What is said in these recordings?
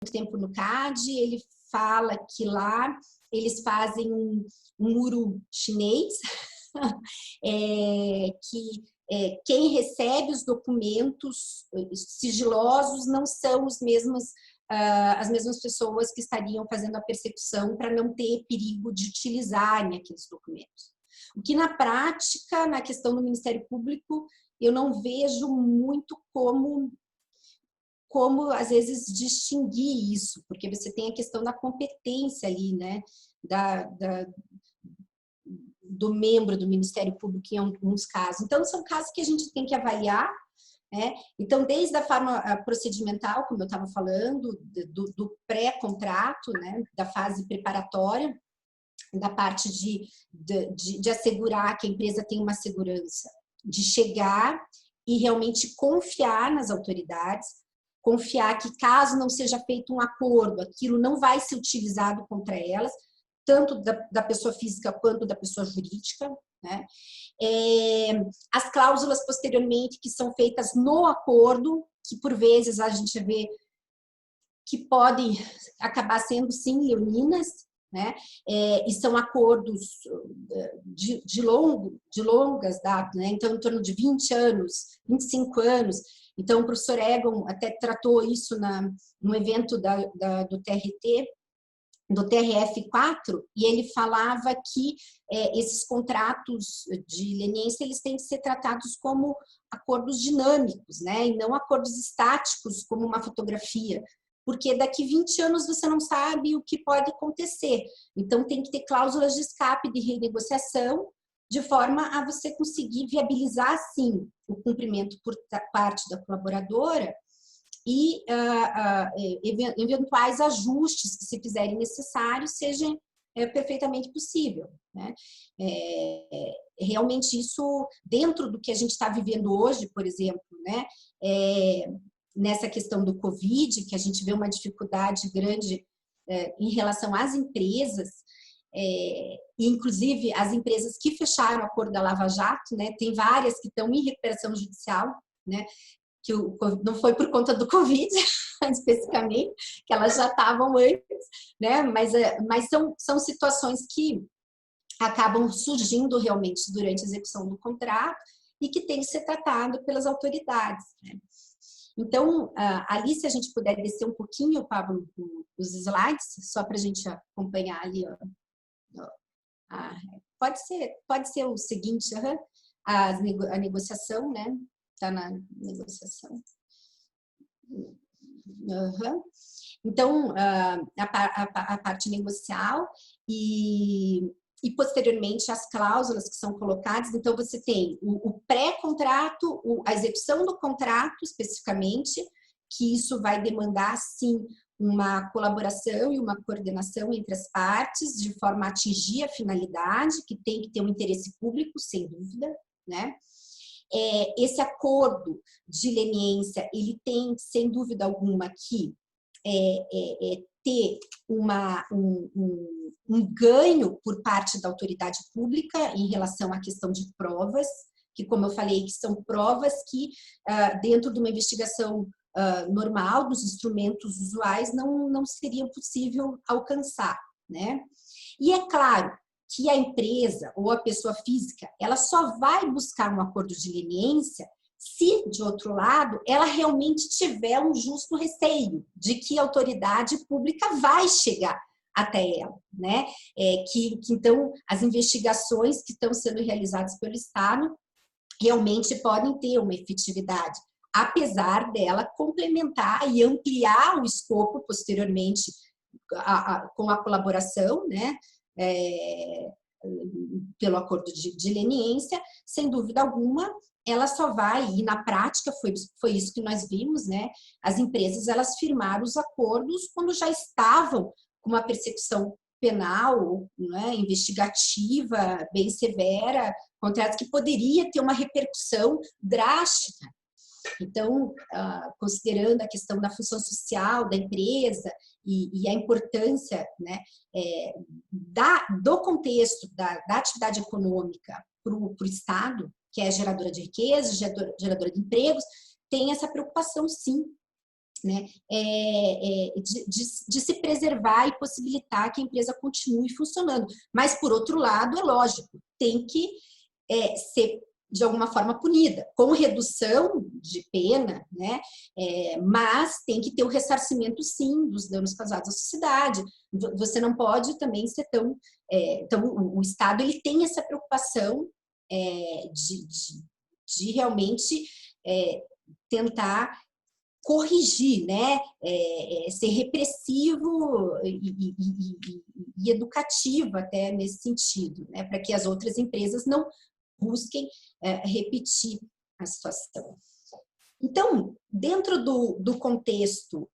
tempo no CAD, ele fala que lá eles fazem um muro chinês, que quem recebe os documentos sigilosos não são as mesmas pessoas que estariam fazendo a persecução para não ter perigo de utilizarem aqueles documentos. O que na prática, na questão do Ministério Público, eu não vejo muito como às vezes distinguir isso, porque você tem a questão da competência ali, né, do membro do Ministério Público em alguns casos. Então, são casos que a gente tem que avaliar, né? Então, desde a forma procedimental, como eu estava falando, do pré-contrato, né, da fase preparatória, da parte de assegurar que a empresa tem uma segurança, de chegar e realmente confiar nas autoridades, confiar que caso não seja feito um acordo, aquilo não vai ser utilizado contra elas, tanto da pessoa física quanto da pessoa jurídica, né? As cláusulas posteriormente que são feitas no acordo, que por vezes a gente vê que podem acabar sendo sim leoninas, né? E são acordos de longas datas, né? Então, em torno de 20 anos, 25 anos. Então, o professor Egon até tratou isso no evento do TRT, do TRF4, e ele falava que esses contratos de leniência, eles têm que ser tratados como acordos dinâmicos, né? E não acordos estáticos, como uma fotografia, porque daqui 20 anos você não sabe o que pode acontecer. Então, tem que ter cláusulas de escape de renegociação, de forma a você conseguir viabilizar, sim, o cumprimento por parte da colaboradora e eventuais ajustes que se fizerem necessários sejam perfeitamente possível, né? Realmente isso, dentro do que a gente está vivendo hoje, por exemplo, né? Nessa questão do Covid, que a gente vê uma dificuldade grande em relação às empresas, inclusive as empresas que fecharam o acordo da Lava Jato, né? Tem várias que estão em recuperação judicial, né? Que não foi por conta do Covid, especificamente, que elas já estavam antes, né? Mas são situações que acabam surgindo realmente durante a execução do contrato e que tem que ser tratado pelas autoridades, né? Então, ali, se a gente puder descer um pouquinho, Pablo, os slides, só para a gente acompanhar ali, ó. Pode ser o seguinte, a negociação, né? Está na negociação. Então, a parte negocial e posteriormente as cláusulas que são colocadas. Então, você tem o pré-contrato, a execução do contrato especificamente, que isso vai demandar, sim, uma colaboração e uma coordenação entre as partes, de forma a atingir a finalidade, que tem que ter um interesse público, sem dúvida, né? Esse acordo de leniência, ele tem, sem dúvida alguma, que ter um ganho por parte da autoridade pública em relação à questão de provas, que, como eu falei, que são provas que, dentro de uma investigação normal, dos instrumentos usuais, não seria possível alcançar, né? E é claro que a empresa ou a pessoa física, ela só vai buscar um acordo de leniência se, de outro lado, ela realmente tiver um justo receio de que a autoridade pública vai chegar até ela, né? Então, as investigações que estão sendo realizadas pelo Estado realmente podem ter uma efetividade, apesar dela complementar e ampliar o escopo posteriormente com a colaboração, né? Pelo acordo de leniência, sem dúvida alguma, ela só vai, e na prática foi isso que nós vimos, né? As empresas, elas firmaram os acordos quando já estavam com uma persecução penal, né, investigativa, bem severa, contratos que poderia ter uma repercussão drástica. Então, considerando a questão da função social da empresa e a importância, né, do contexto da atividade econômica para o Estado, que é geradora de riqueza, geradora de empregos, tem essa preocupação, sim, né, de se preservar e possibilitar que a empresa continue funcionando. Mas, por outro lado, é lógico, tem que ser de alguma forma punida, com redução de pena, né? Mas tem que ter o ressarcimento, sim, dos danos causados à sociedade. Você não pode também ser tão... então, o Estado ele tem essa preocupação de realmente tentar corrigir, né? Ser repressivo e educativo até nesse sentido, né? Para que as outras empresas não busquem repetir a situação. Então, dentro do contexto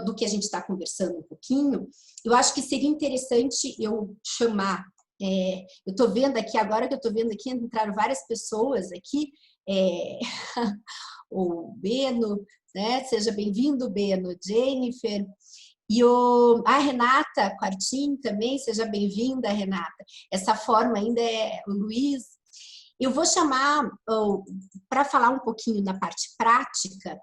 do que a gente está conversando um pouquinho, eu acho que seria interessante eu chamar, eu estou vendo aqui, agora que eu estou vendo aqui, entraram várias pessoas aqui, o Beno, né? Seja bem-vindo, Beno, Jennifer, e a Renata Quartim também, seja bem-vinda, Renata. Essa forma ainda é o Luiz. Eu vou chamar, para falar um pouquinho da parte prática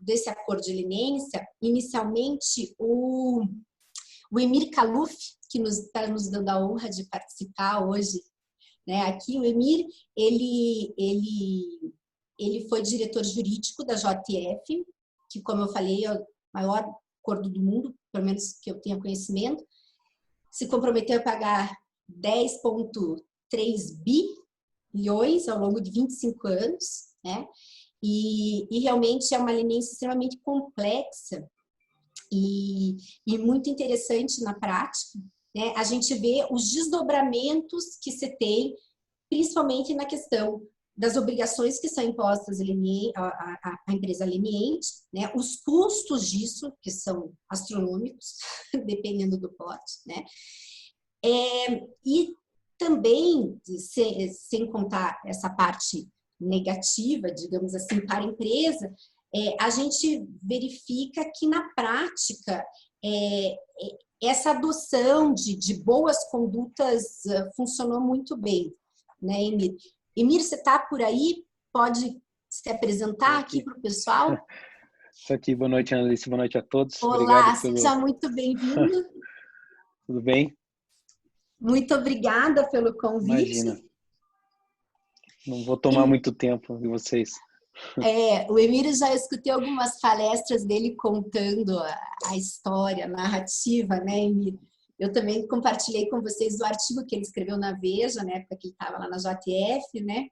desse acordo de leniência, inicialmente o Emir Khaluf, que está nos dando a honra de participar hoje, né? Aqui o Emir, ele foi diretor jurídico da JF, que, como eu falei, é o maior acordo do mundo, pelo menos que eu tenha conhecimento, se comprometeu a pagar 10,3 bilhões ao longo de 25 anos, né? E realmente é uma leniência extremamente complexa e muito interessante na prática, né? A gente vê os desdobramentos que se tem, principalmente na questão das obrigações que são impostas à empresa leniente, né? Os custos disso, que são astronômicos, dependendo do porte, né? E também, sem contar essa parte negativa, digamos assim, para a empresa, a gente verifica que, na prática, essa adoção de boas condutas funcionou muito bem, né, Emir? Emir, você está por aí? Pode se apresentar aqui para o pessoal? Estou aqui. Boa noite, Annalise. Boa noite a todos. Olá, seja muito bem-vindo. Tudo bem? Muito obrigada pelo convite. Imagina. Não vou tomar muito tempo de vocês. O Emílio, já escutei algumas palestras dele contando a história, a narrativa, né, Emílio? Eu também compartilhei com vocês o artigo que ele escreveu na Veja, na época que ele estava lá na JF, né?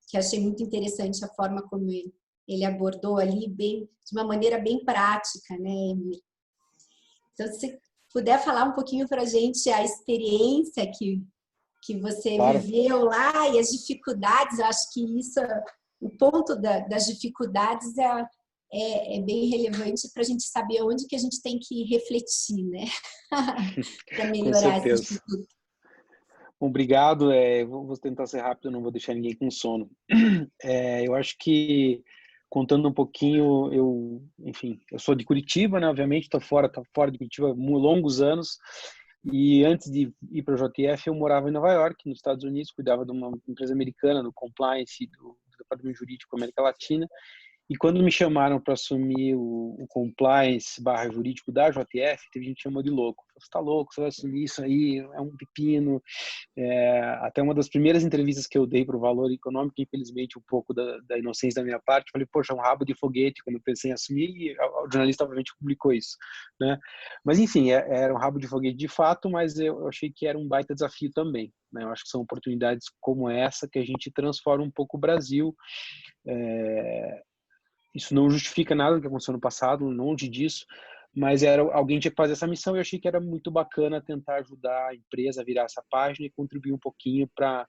Que achei muito interessante a forma como ele abordou ali, de uma maneira bem prática, né, Emílio? Então, se puder falar um pouquinho para a gente a experiência que você viveu lá e as dificuldades, eu acho que isso, o ponto das dificuldades é bem relevante para a gente saber onde que a gente tem que refletir, né? Para melhorar esse instituto. Obrigado. Vou tentar ser rápido, não vou deixar ninguém com sono. Eu acho que, contando um pouquinho, enfim, eu sou de Curitiba, né? Obviamente, estou fora de Curitiba há longos anos. E antes de ir para a JF, eu morava em Nova York, nos Estados Unidos, cuidava de uma empresa americana, do compliance, do departamento jurídico América Latina. E quando me chamaram para assumir o compliance / jurídico da JF, teve gente que chamou de louco. Você está louco, você vai assumir isso aí, é um pepino. Até uma das primeiras entrevistas que eu dei para o Valor Econômico, infelizmente um pouco da inocência da minha parte, falei, poxa, é um rabo de foguete quando eu pensei em assumir, e o jornalista obviamente publicou isso, né? Mas enfim, era um rabo de foguete de fato, mas eu achei que era um baita desafio também, né? Eu acho que são oportunidades como essa que a gente transforma um pouco o Brasil. Isso não justifica nada do que aconteceu no passado, longe disso, mas alguém tinha que fazer essa missão e eu achei que era muito bacana tentar ajudar a empresa a virar essa página e contribuir um pouquinho para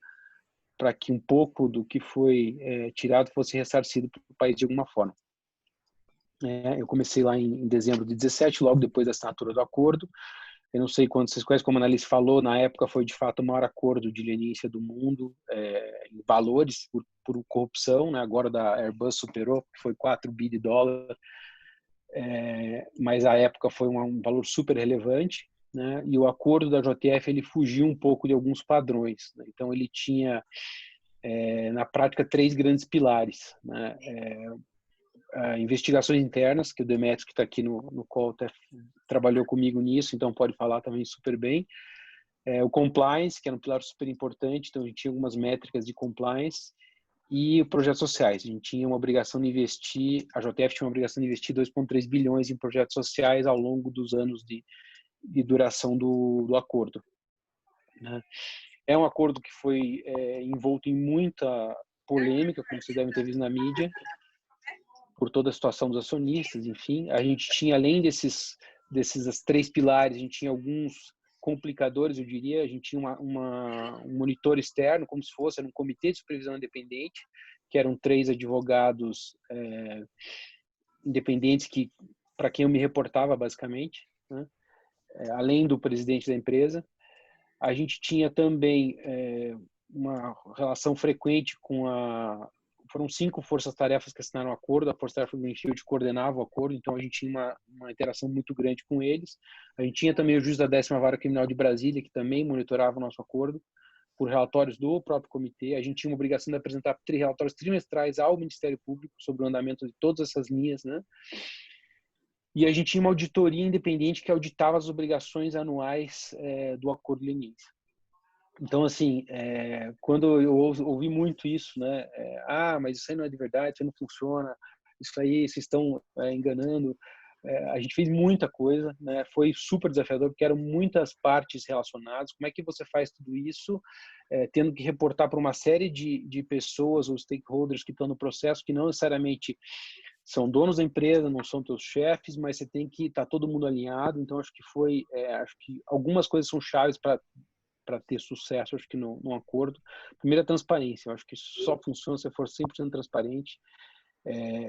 que um pouco do que foi tirado fosse ressarcido para o país de alguma forma. Eu comecei lá em dezembro de 17, logo depois da assinatura do acordo. Eu não sei quando vocês conhecem, como a Annalise falou, na época foi de fato o maior acordo de leniência do mundo, em valores por corrupção, né? Agora da Airbus superou, foi 4 bi de dólar, mas a época foi um valor super relevante, né? E o acordo da JF ele fugiu um pouco de alguns padrões, né? Então ele tinha na prática, 3 grandes pilares, né? Investigações internas, que o Demetrios, que está aqui no call, trabalhou comigo nisso, então pode falar também super bem. O compliance, que era um pilar super importante, então a gente tinha algumas métricas de compliance, e projetos sociais. A gente tinha uma obrigação de investir, a JTF tinha uma obrigação de investir 2,3 bilhões em projetos sociais ao longo dos anos de duração do acordo, né? É um acordo que foi envolto em muita polêmica, como vocês devem ter visto na mídia, por toda a situação dos acionistas, enfim. A gente tinha, além desses 3 pilares, a gente tinha alguns complicadores, eu diria. A gente tinha um monitor externo, como se fosse um comitê de supervisão independente, que eram 3 advogados independentes para quem eu me reportava, basicamente, né? Além do presidente da empresa. A gente tinha também uma relação frequente foram 5 forças-tarefas que assinaram o acordo. A Força-Tarefa Greenfield coordenava o acordo, então a gente tinha uma interação muito grande com eles. A gente tinha também o juiz da 10ª Vara Criminal de Brasília, que também monitorava o nosso acordo, por relatórios do próprio comitê. A gente tinha uma obrigação de apresentar relatórios trimestrais ao Ministério Público sobre o andamento de todas essas linhas, né? E a gente tinha uma auditoria independente que auditava as obrigações anuais do acordo leniense. Então, assim, quando eu ouvi muito isso, né? Mas isso aí não é de verdade, isso aí não funciona, isso aí vocês estão enganando. A gente fez muita coisa, né? Foi super desafiador, porque eram muitas partes relacionadas. Como é que você faz tudo isso, tendo que reportar para uma série de pessoas ou stakeholders que estão no processo, que não necessariamente são donos da empresa, não são teus chefes, mas você tem que estar todo mundo alinhado. Então, acho que algumas coisas são chaves para ter sucesso, acho que num acordo. Primeiro, a transparência. Eu acho que só funciona se for 100% transparente.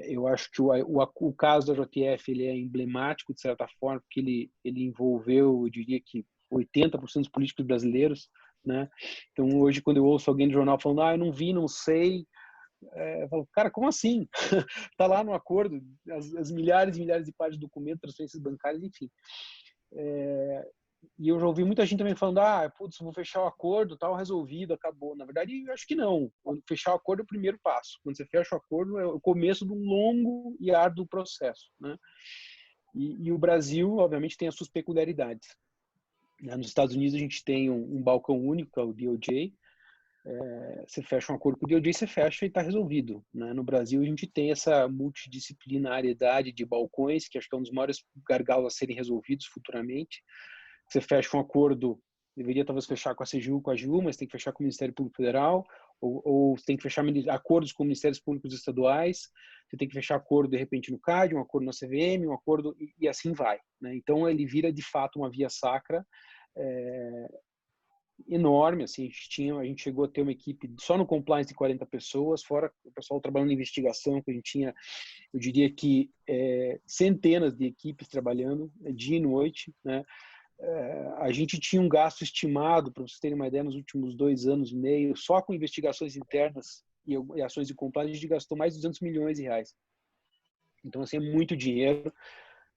Eu acho que o caso da JTF ele é emblemático, de certa forma, porque ele envolveu, eu diria que 80% dos políticos brasileiros, né? Então, hoje, quando eu ouço alguém do jornal falando, eu não vi, não sei, eu falo, cara, como assim? Tá lá no acordo, as milhares e milhares de páginas de documentos, transferências bancárias, enfim. E eu já ouvi muita gente também falando, putz, vou fechar o acordo, tal, resolvido, acabou. Na verdade, eu acho que não. Fechar o acordo é o primeiro passo. Quando você fecha o acordo, é o começo de um longo e árduo processo, né? E o Brasil, obviamente, tem as suas peculiaridades. Nos Estados Unidos, a gente tem um balcão único, que é o DOJ. Você fecha um acordo com o DOJ, você fecha e está resolvido, né? No Brasil, a gente tem essa multidisciplinariedade de balcões, que acho que é um dos maiores gargalos a serem resolvidos futuramente. Você fecha um acordo, deveria talvez fechar com a CGU, com a AGU, mas tem que fechar com o Ministério Público Federal, ou tem que fechar acordos com Ministérios Públicos Estaduais, você tem que fechar acordo, de repente, no CAD, um acordo na CVM, um acordo, e assim vai, né? Então, ele vira, de fato, uma via sacra enorme, assim, a gente chegou a ter uma equipe só no compliance de 40 pessoas, fora o pessoal trabalhando em investigação, que a gente tinha, eu diria que centenas de equipes trabalhando dia e noite, né? A gente tinha um gasto estimado, para vocês terem uma ideia, nos últimos 2 anos e meio, só com investigações internas e ações de compliance, a gente gastou mais de 200 milhões de reais. Então, assim, é muito dinheiro.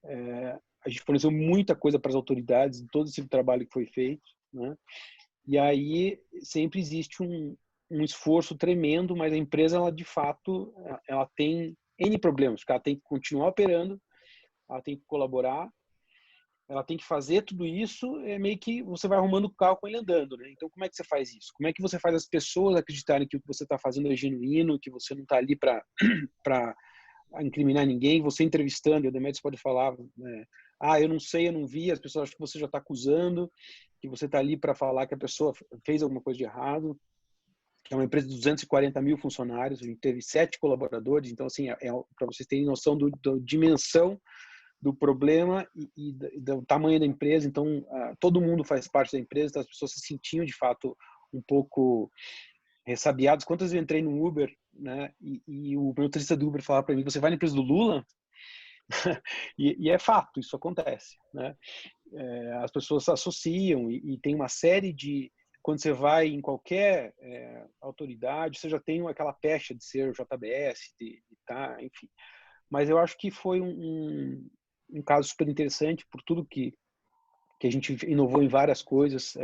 A gente forneceu muita coisa para as autoridades, todo esse trabalho que foi feito, né? E aí sempre existe um esforço tremendo, mas a empresa, ela de fato, ela tem N problemas, porque ela tem que continuar operando, ela tem que colaborar, ela tem que fazer tudo isso, meio que você vai arrumando o carro com ele andando, né? Então, como é que você faz isso? Como é que você faz as pessoas acreditarem que o que você está fazendo é genuíno, que você não está ali para incriminar ninguém? Você entrevistando, o Demetrios pode falar, né? Eu não sei, eu não vi, as pessoas acham que você já está acusando, que você está ali para falar que a pessoa fez alguma coisa de errado. É uma empresa de 240 mil funcionários, a gente teve 7 colaboradores, então, assim, para vocês terem noção da dimensão do problema e do tamanho da empresa. Então, todo mundo faz parte da empresa, então as pessoas se sentiam, de fato, um pouco ressabiados. Quantas vezes eu entrei no Uber, né, e o motorista do Uber falava para mim, você vai na empresa do Lula? e é fato, isso acontece, né? As pessoas se associam e tem uma série de... Quando você vai em qualquer autoridade, você já tem aquela pecha de ser JBS, enfim. Mas eu acho que foi um caso super interessante por tudo que que a gente inovou em várias coisas,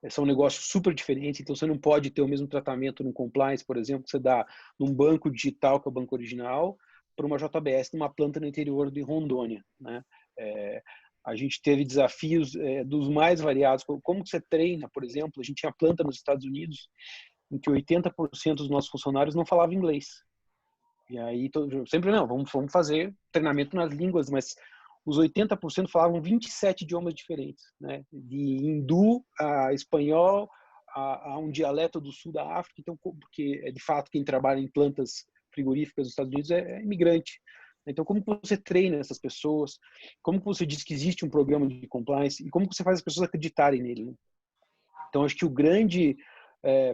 são negócios super diferentes, então você não pode ter o mesmo tratamento no compliance, por exemplo, que você dá num banco digital, que é o banco original, para uma JBS numa planta no interior de Rondônia, né? A gente teve desafios dos mais variados, como que você treina, por exemplo, a gente tinha planta nos Estados Unidos em que 80% dos nossos funcionários não falavam inglês. E aí, sempre não, vamos fazer treinamento nas línguas, mas os 80% falavam 27 idiomas diferentes, né? De hindu a espanhol a um dialeto do sul da África. Então, porque de fato quem trabalha em plantas frigoríficas nos Estados Unidos é imigrante. Então, como que você treina essas pessoas? Como que você diz que existe um programa de compliance? E como que você faz as pessoas acreditarem nele, né? Então, acho que o grande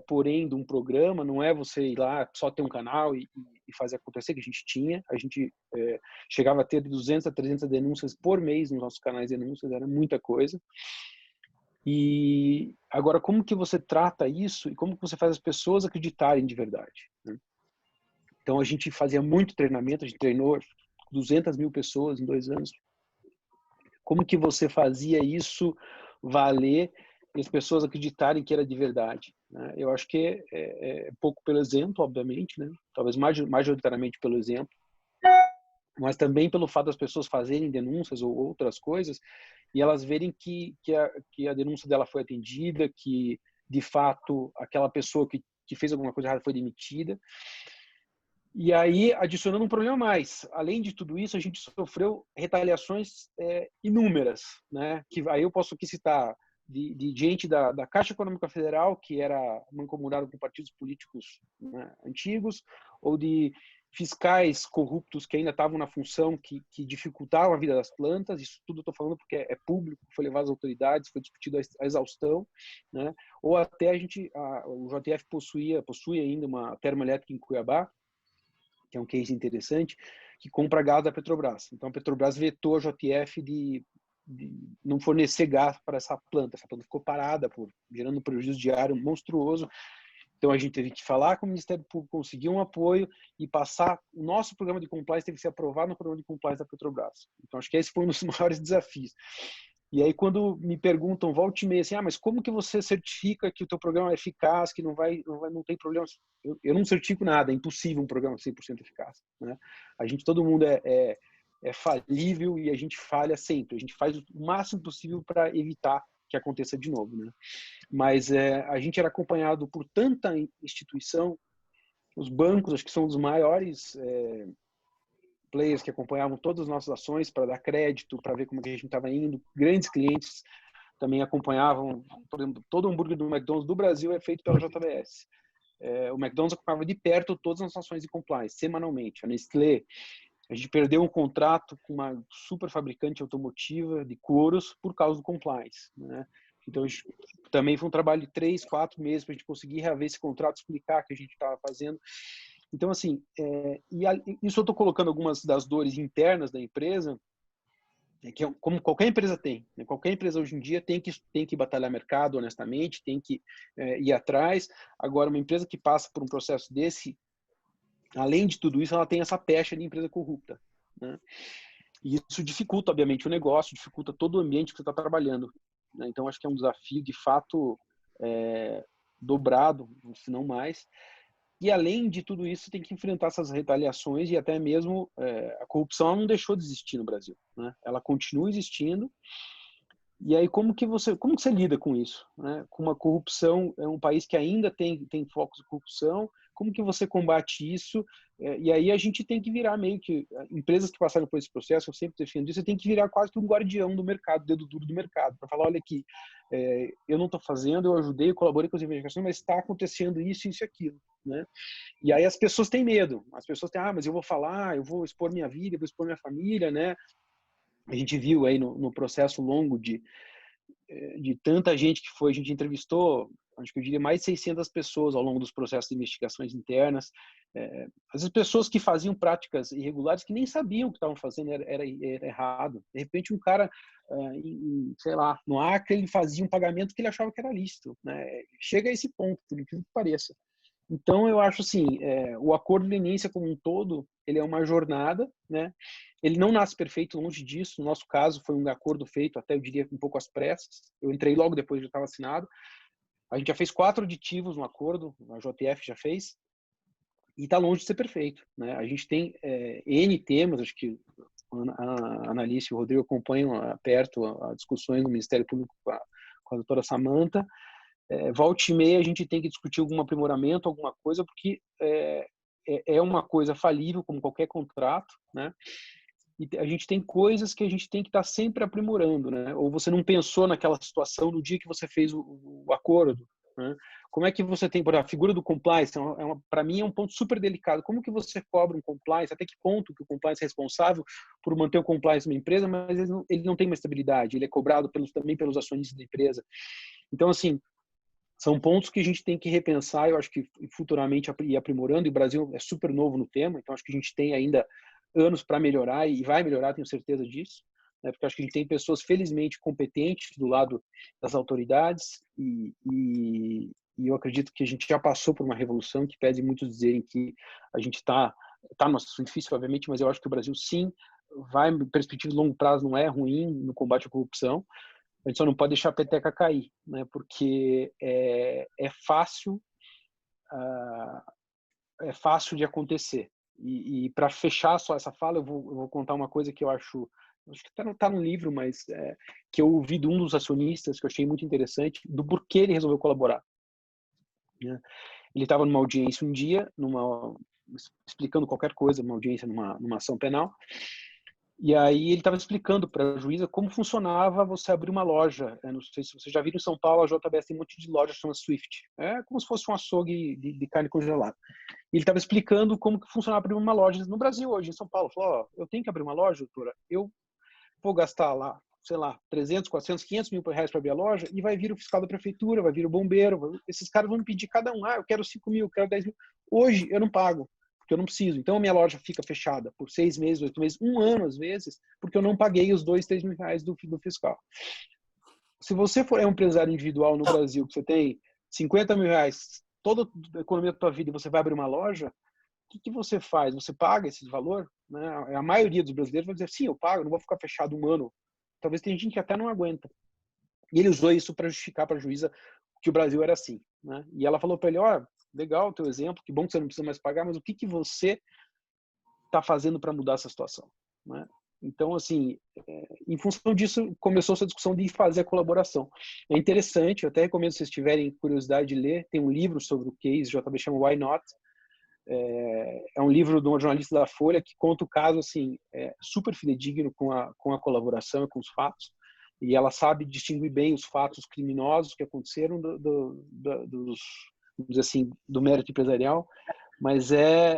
porém de um programa não é você ir lá só ter um canal e fazer acontecer, que a gente chegava a ter 200 a 300 denúncias por mês nos nossos canais de denúncias, era muita coisa. E agora, como que você trata isso e como que você faz as pessoas acreditarem de verdade, né? Então, a gente fazia muito treinamento, a gente treinou 200 mil pessoas em 2 anos. Como que você fazia isso valer e as pessoas acreditarem que era de verdade, né? Eu acho que é pouco pelo exemplo, obviamente, né? Talvez majoritariamente pelo exemplo, mas também pelo fato das pessoas fazerem denúncias ou outras coisas e elas verem que a denúncia dela foi atendida, que de fato aquela pessoa que fez alguma coisa errada foi demitida. E aí, adicionando um problema mais, além de tudo isso, a gente sofreu retaliações inúmeras, né? Que aí eu posso aqui citar de gente da Caixa Econômica Federal, que era mancomunado com partidos políticos, né, antigos, ou de fiscais corruptos que ainda estavam na função que dificultavam a vida das plantas. Isso tudo eu estou falando porque é público, foi levado às autoridades, foi discutido a exaustão, né? Ou até o JF possui ainda uma termoelétrica em Cuiabá, que é um case interessante, que compra gás da Petrobras. Então, a Petrobras vetou a JF de não fornecer gás para essa planta. Essa planta ficou parada, gerando um prejuízo diário monstruoso. Então, a gente teve que falar com o Ministério Público, conseguir um apoio e passar. O nosso programa de compliance teve que ser aprovado no programa de compliance da Petrobras. Então, acho que esse foi um dos maiores desafios. E aí, quando me perguntam, volta e meia, assim, mas como que você certifica que o teu programa é eficaz, que não tem problemas? Eu não certifico nada, é impossível um programa 100% eficaz, né? Todo mundo é falível e a gente falha sempre. A gente faz o máximo possível para evitar que aconteça de novo, né? Mas a gente era acompanhado por tanta instituição, os bancos, acho que são os maiores players que acompanhavam todas as nossas ações para dar crédito, para ver como que a gente estava indo. Grandes clientes também acompanhavam. Por exemplo, todo hambúrguer do McDonald's do Brasil é feito pela JBS. O McDonald's acompanhava de perto todas as ações de compliance, semanalmente. A Nestlé, a gente perdeu um contrato com uma super fabricante automotiva de couros por causa do compliance, né? Então, também foi um trabalho de 3, 4 meses para a gente conseguir reaver esse contrato, explicar o que a gente estava fazendo. Então, assim, isso eu estou colocando algumas das dores internas da empresa, que como qualquer empresa tem, né? Qualquer empresa hoje em dia tem que batalhar mercado honestamente, tem que ir atrás. Agora, uma empresa que passa por um processo desse, além de tudo isso, ela tem essa pecha de empresa corrupta, né? E isso dificulta, obviamente, o negócio, dificulta todo o ambiente que você está trabalhando, né? Então, acho que é um desafio, de fato, dobrado, se não mais. E, além de tudo isso, tem que enfrentar essas retaliações e até mesmo a corrupção não deixou de existir no Brasil, né? Ela continua existindo. E aí, como que você lida com isso, né? Com uma corrupção, é um país que ainda tem focos de corrupção, como que você combate isso? E aí a gente tem que virar meio que, empresas que passaram por esse processo, eu sempre defendo isso, você tem que virar quase que um guardião do mercado, dedo duro do mercado, para falar, olha aqui, eu não estou fazendo, eu ajudei, eu colaborei com as investigações, mas está acontecendo isso, isso e aquilo, né? E aí as pessoas têm medo, as pessoas têm, mas eu vou falar, eu vou expor minha vida, eu vou expor minha família, né? A gente viu aí no processo longo de tanta gente que foi, a gente entrevistou, acho que eu diria mais de 600 pessoas ao longo dos processos de investigações internas. Às vezes pessoas que faziam práticas irregulares que nem sabiam o que estavam fazendo era errado. De repente um cara, sei lá, no Acre, ele fazia um pagamento que ele achava que era lícito, né? Chega a esse ponto, por incrível que pareça. Então, eu acho assim, o acordo leniência como um todo, ele é uma jornada, né? Ele não nasce perfeito, longe disso. No nosso caso, foi um acordo feito, até eu diria, um pouco às pressas. Eu entrei logo depois, já estava assinado. A gente já fez 4 aditivos no acordo, a JF já fez, e está longe de ser perfeito, né? A gente tem N temas, acho que a Analice e o Rodrigo acompanham perto as discussões no Ministério Público com a doutora Samantha. Volta e meia a gente tem que discutir algum aprimoramento, alguma coisa, porque é uma coisa falível, como qualquer contrato, né? E a gente tem coisas que a gente tem que estar sempre aprimorando, né? Ou você não pensou naquela situação no dia que você fez o acordo, né? Como é que você tem, por exemplo, a figura do compliance, para mim é um ponto super delicado. Como que você cobra um compliance? Até que ponto que o compliance é responsável por manter o compliance numa empresa, mas ele não tem uma estabilidade, ele é cobrado também pelos acionistas da empresa. Então, assim, são pontos que a gente tem que repensar, eu acho que futuramente ir aprimorando, e o Brasil é super novo no tema, então acho que a gente tem ainda anos para melhorar e vai melhorar, tenho certeza disso, né? Porque acho que a gente tem pessoas felizmente competentes do lado das autoridades e eu acredito que a gente já passou por uma revolução, que pese muitos dizerem que a gente está numa situação difícil, obviamente, mas eu acho que o Brasil sim vai, perspectiva de longo prazo não é ruim no combate à corrupção. A gente só não pode deixar a peteca cair, né? Porque é fácil de acontecer. E para fechar só essa fala, eu vou contar uma coisa que eu acho que tá no livro, mas que eu ouvi de um dos acionistas, que eu achei muito interessante, do porquê ele resolveu colaborar, né? Ele estava numa audiência um dia, explicando qualquer coisa, uma audiência numa ação penal, e aí ele estava explicando para a juíza como funcionava você abrir uma loja. Eu não sei se você já viu em São Paulo, a JBS tem um monte de lojas, chama Swift. É como se fosse um açougue de carne congelada. E ele estava explicando como que funcionava abrir uma loja no Brasil hoje, em São Paulo. Falou, eu tenho que abrir uma loja, doutora, eu vou gastar lá, sei lá, 300, 400, 500 mil reais para abrir a loja, e vai vir o fiscal da prefeitura, vai vir o bombeiro, esses caras vão me pedir cada um, eu quero 5 mil, eu quero 10 mil. Hoje eu não pago, porque eu não preciso. Então a minha loja fica fechada por 6 meses, 8 meses, 1 ano às vezes, porque eu não paguei os 2, 3 mil reais do fiscal. Se você for um empresário individual no Brasil, que você tem 50 mil reais, toda a economia da tua vida, e você vai abrir uma loja, o que você faz? Você paga esse valor? Né? A maioria dos brasileiros vai dizer, sim, eu pago, não vou ficar fechado 1 ano. Talvez tenha gente que até não aguenta. E ele usou isso para justificar para a juíza que o Brasil era assim, né? E ela falou para ele, legal o teu exemplo, que bom que você não precisa mais pagar, mas o que você está fazendo para mudar essa situação, né? Então, assim, em função disso, começou essa discussão de fazer a colaboração. É interessante, eu até recomendo, se vocês tiverem curiosidade de ler, tem um livro sobre o case, JB chama Why Not? É um livro de uma jornalista da Folha que conta o caso, assim, super fidedigno com a colaboração e com os fatos. E ela sabe distinguir bem os fatos criminosos que aconteceram vamos dizer assim, do mérito empresarial, mas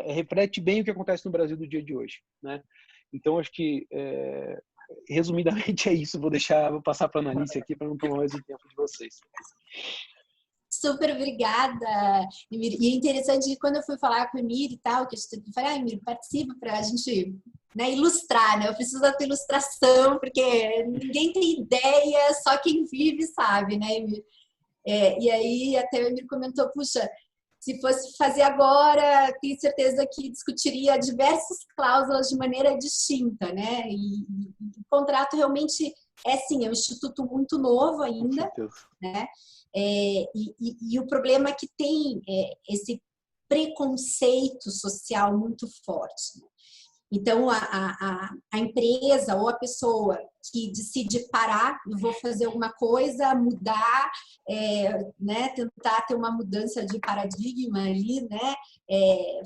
reflete bem o que acontece no Brasil do dia de hoje, né? Então, acho que, resumidamente, é isso. Vou passar para a Analice aqui para não tomar mais o tempo de vocês. Super obrigada, Emílio. E é interessante que quando eu fui falar com o Emílio e tal, que eu falei, Emílio, participa para a gente, né, ilustrar, né? Eu preciso da tua ilustração, porque ninguém tem ideia, só quem vive sabe, né, Emílio? E aí até o Emílio comentou, puxa, se fosse fazer agora, tenho certeza que discutiria diversas cláusulas de maneira distinta, né? E o contrato realmente é um instituto muito novo ainda, né? E o problema é que tem esse preconceito social muito forte. Então, a empresa ou a pessoa que decide parar, eu vou fazer alguma coisa, mudar, né, tentar ter uma mudança de paradigma ali, né,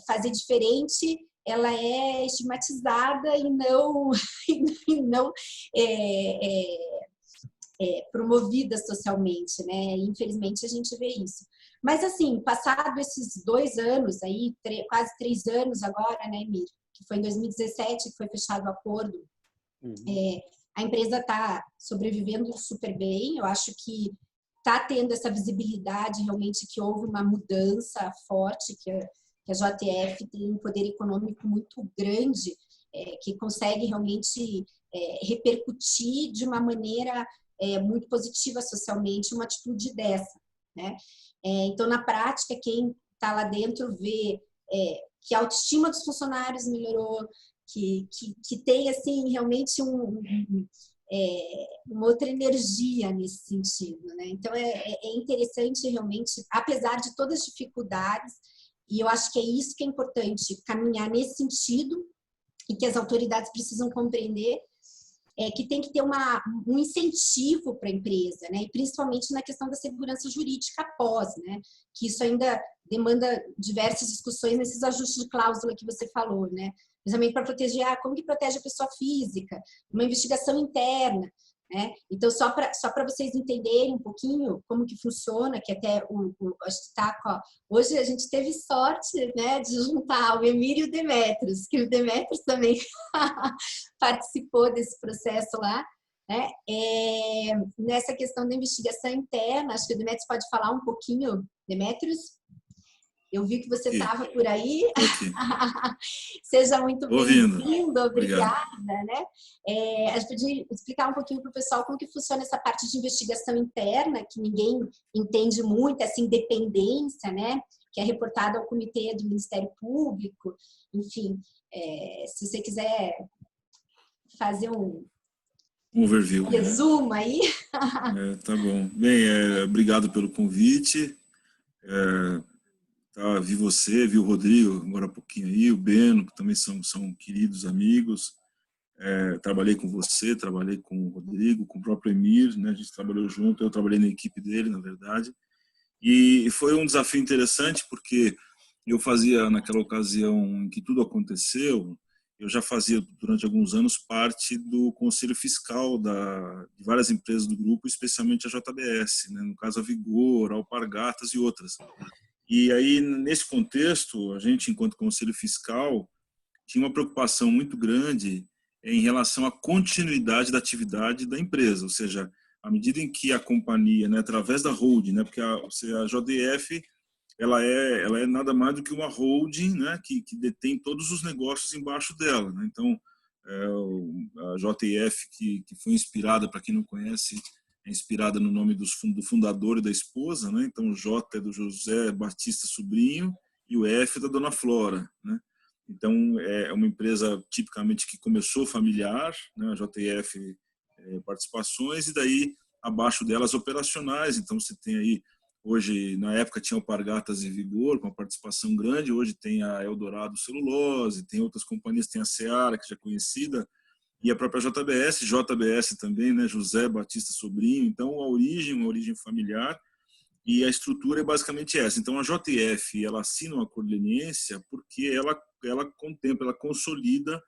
fazer diferente, ela é estigmatizada e não promovida socialmente, né? Infelizmente a gente vê isso. Mas assim, passado esses 2 anos aí, quase 3 anos agora, né, Emílio? Que foi em 2017 que foi fechado o acordo. A empresa está sobrevivendo super bem. Eu acho que está tendo essa visibilidade realmente que houve uma mudança forte, que a JF tem um poder econômico muito grande, que consegue realmente repercutir de uma maneira muito positiva socialmente uma atitude dessa, né? Então, na prática, quem está lá dentro vê que a autoestima dos funcionários melhorou, que tem assim realmente uma outra energia nesse sentido, né? Então é interessante realmente, apesar de todas as dificuldades, e eu acho que é isso que é importante, caminhar nesse sentido, e que as autoridades precisam compreender, que tem que ter um incentivo para a empresa, né? E principalmente na questão da segurança jurídica após, né? Que isso ainda demanda diversas discussões nesses ajustes de cláusula que você falou, né? Principalmente para proteger, como que protege a pessoa física, uma investigação interna, né? Então, só para vocês entenderem um pouquinho como que funciona, que até acho que tá, hoje a gente teve sorte, né, de juntar o Emílio e o Demetrios, que o Demetrios também participou desse processo lá, né? Nessa questão da investigação interna, acho que o Demetrios pode falar um pouquinho. Demetrios? Eu vi que você estava por aí. Seja muito bem-vindo, obrigada. Né? A gente podia explicar um pouquinho para o pessoal como que funciona essa parte de investigação interna, que ninguém entende muito, essa independência, né? Que é reportada ao Comitê do Ministério Público. Enfim, se você quiser fazer um overview, resumo aí. Tá bom. Bem, obrigado pelo convite. Vi você, vi o Rodrigo agora há pouquinho aí, o Beno, que também são queridos amigos. Trabalhei com você, trabalhei com o Rodrigo, com o próprio Emir, né? A gente trabalhou junto, eu trabalhei na equipe dele, na verdade. E foi um desafio interessante, porque eu fazia, naquela ocasião em que tudo aconteceu, eu já fazia durante alguns anos parte do conselho fiscal de várias empresas do grupo, especialmente a JBS, né? No caso a Vigor, a Alpargatas e outras. E aí, nesse contexto, a gente, enquanto conselho fiscal, tinha uma preocupação muito grande em relação à continuidade da atividade da empresa, ou seja, à medida em que a companhia, né, através da holding, né, porque a JDF ela é nada mais do que uma holding, né, que detém todos os negócios embaixo dela, né? Então, a JF, que foi inspirada, para quem não conhece, é inspirada no nome do fundador e da esposa, né? Então o J é do José Batista Sobrinho e o F é da Dona Flora, né? Então é uma empresa tipicamente que começou familiar, né? A JF participações, e daí abaixo delas operacionais. Então você tem aí, hoje, na época tinha o Alpargatas e Vigor com uma participação grande, hoje tem a Eldorado Celulose, tem outras companhias, tem a Seara, que já é conhecida, e a própria JBS também, né, José Batista Sobrinho. Então uma origem familiar, e a estrutura é basicamente essa. Então a JF, ela assina uma acordo de leniência porque ela contempla, ela consolida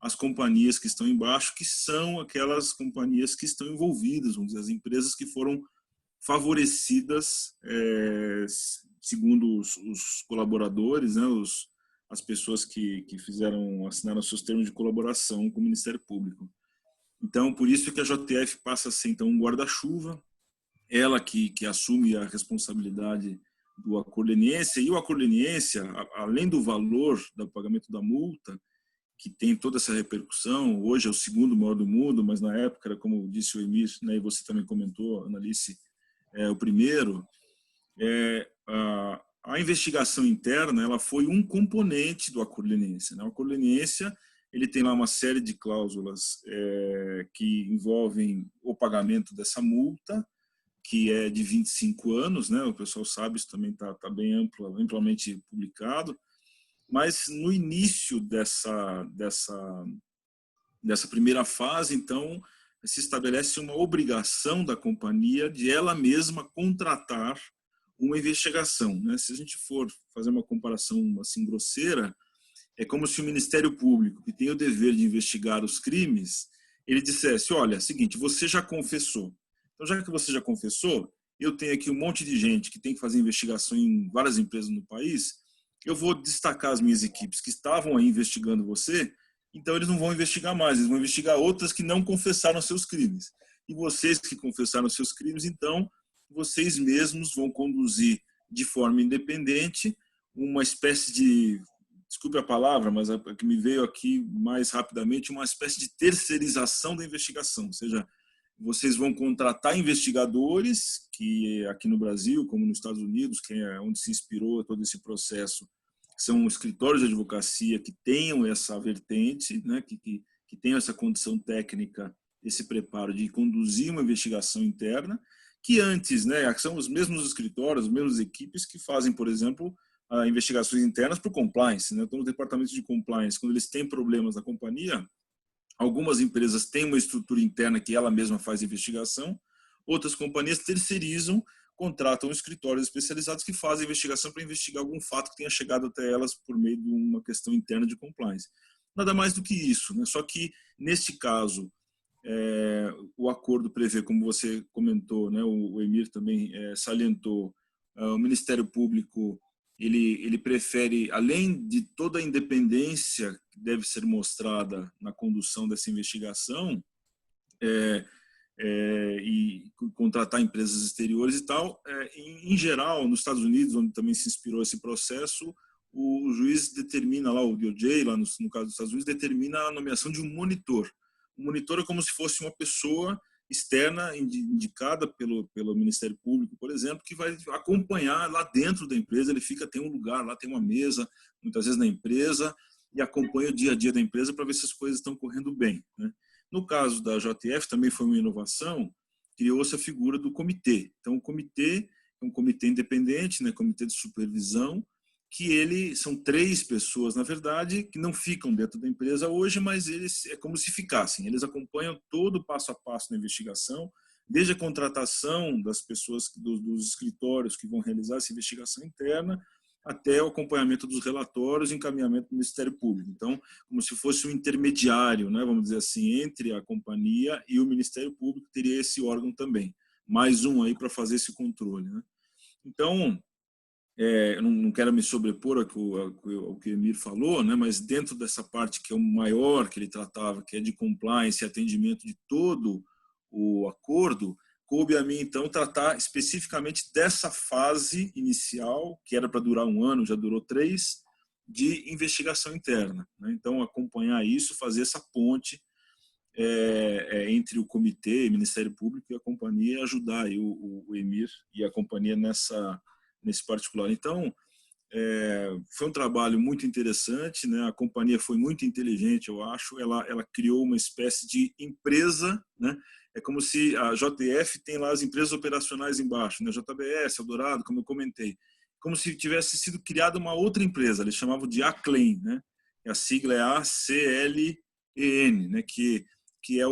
as companhias que estão embaixo, que são aquelas companhias que estão envolvidas, vamos dizer, as empresas que foram favorecidas, segundo os colaboradores, né, as pessoas que assinaram seus termos de colaboração com o Ministério Público. Então, por isso que a JF passa a ser, então, um guarda-chuva, ela que assume a responsabilidade do acordo de leniência, e o acordo de leniência, além do valor do pagamento da multa, que tem toda essa repercussão, hoje é o segundo maior do mundo, mas na época era, como disse o Emir, né, e você também comentou, Analice, o primeiro. A investigação interna, ela foi um componente do acordo de leniência, né? O acordo de leniência, ele tem lá uma série de cláusulas que envolvem o pagamento dessa multa, que é de 25 anos, né? O pessoal sabe, isso também está bem amplamente publicado. Mas no início dessa primeira fase, então, se estabelece uma obrigação da companhia de ela mesma contratar uma investigação, né? Se a gente for fazer uma comparação assim grosseira, é como se o Ministério Público, que tem o dever de investigar os crimes, ele dissesse: olha, seguinte, você já confessou. Então, já que você já confessou, eu tenho aqui um monte de gente que tem que fazer investigação em várias empresas no país, eu vou destacar as minhas equipes que estavam aí investigando você, então eles não vão investigar mais, eles vão investigar outras que não confessaram seus crimes. E vocês que confessaram seus crimes, então, vocês mesmos vão conduzir de forma independente uma espécie de, desculpe a palavra, mas a que me veio aqui mais rapidamente, uma espécie de terceirização da investigação, ou seja, vocês vão contratar investigadores, que aqui no Brasil, como nos Estados Unidos, que é onde se inspirou todo esse processo, são escritórios de advocacia que tenham essa vertente, né, que tenham essa condição técnica, esse preparo de conduzir uma investigação interna, que antes, né, são os mesmos escritórios, as mesmas equipes que fazem, por exemplo, investigações internas para o compliance, né? Então, os departamentos de compliance, quando eles têm problemas na companhia, algumas empresas têm uma estrutura interna que ela mesma faz investigação, outras companhias terceirizam, contratam escritórios especializados que fazem investigação para investigar algum fato que tenha chegado até elas por meio de uma questão interna de compliance. Nada mais do que isso, né? Só que, neste caso, o acordo prevê, como você comentou, né? O Emir também salientou, o Ministério Público ele prefere, além de toda a independência que deve ser mostrada na condução dessa investigação, e contratar empresas exteriores e tal, em geral, nos Estados Unidos, onde também se inspirou esse processo, o juiz determina lá, o DOJ, lá no caso dos Estados Unidos, determina a nomeação de um monitor. O monitor é como se fosse uma pessoa externa indicada pelo Ministério Público, por exemplo, que vai acompanhar lá dentro da empresa. Ele tem um lugar lá, tem uma mesa, muitas vezes na empresa, e acompanha o dia a dia da empresa para ver se as coisas estão correndo bem, né? No caso da JF, também foi uma inovação, criou-se a figura do comitê. Então, o comitê é um comitê independente, né, comitê de supervisão, que são 3 pessoas, na verdade, que não ficam dentro da empresa hoje, mas eles é como se ficassem. Eles acompanham todo o passo a passo da investigação, desde a contratação das pessoas, dos escritórios que vão realizar essa investigação interna, até o acompanhamento dos relatórios e encaminhamento do Ministério Público. Então, como se fosse um intermediário, né, vamos dizer assim, entre a companhia e o Ministério Público, teria esse órgão também. Mais um aí para fazer esse controle, né? Então, eu não quero me sobrepor ao que o Emir falou, né, mas dentro dessa parte que é o maior que ele tratava, que é de compliance e atendimento de todo o acordo, coube a mim, então, tratar especificamente dessa fase inicial, que era para durar 1 ano, já durou 3, de investigação interna, né? Então, acompanhar isso, fazer essa ponte entre o comitê, o Ministério Público e a companhia, ajudar aí o Emir e a companhia nesse particular. Então, foi um trabalho muito interessante, né? A companhia foi muito inteligente, eu acho. Ela criou uma espécie de empresa, né? É como se a JF tem lá as empresas operacionais embaixo, né? JBS, Eldorado, como eu comentei. Como se tivesse sido criada uma outra empresa, eles chamavam de ACLEN, né? A sigla é ACLEN, né? Que é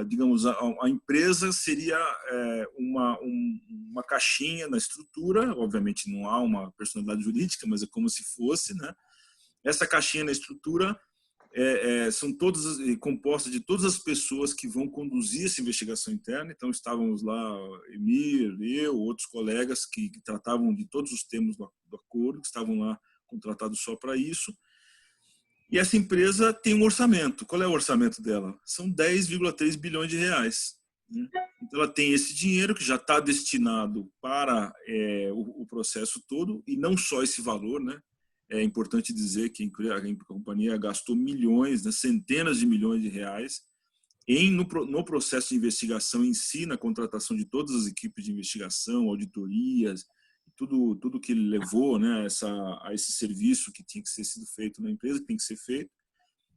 digamos, a empresa seria uma caixinha na estrutura, obviamente não há uma personalidade jurídica, mas é como se fosse, né? Essa caixinha na estrutura são todas compostas de todas as pessoas que vão conduzir essa investigação interna. Então estávamos lá, Emir, eu, outros colegas que tratavam de todos os temas do acordo, que estavam lá contratados só para isso. E essa empresa tem um orçamento. Qual é o orçamento dela? São 10,3 bilhões de reais. Né? Então, ela tem esse dinheiro que já está destinado para o processo todo, e não só esse valor, né? É importante dizer que a companhia gastou milhões, né, centenas de milhões de reais no processo de investigação em si, na contratação de todas as equipes de investigação, auditorias, tudo que levou, né, a esse serviço que tinha que ser sido feito na empresa, que tem que ser feito.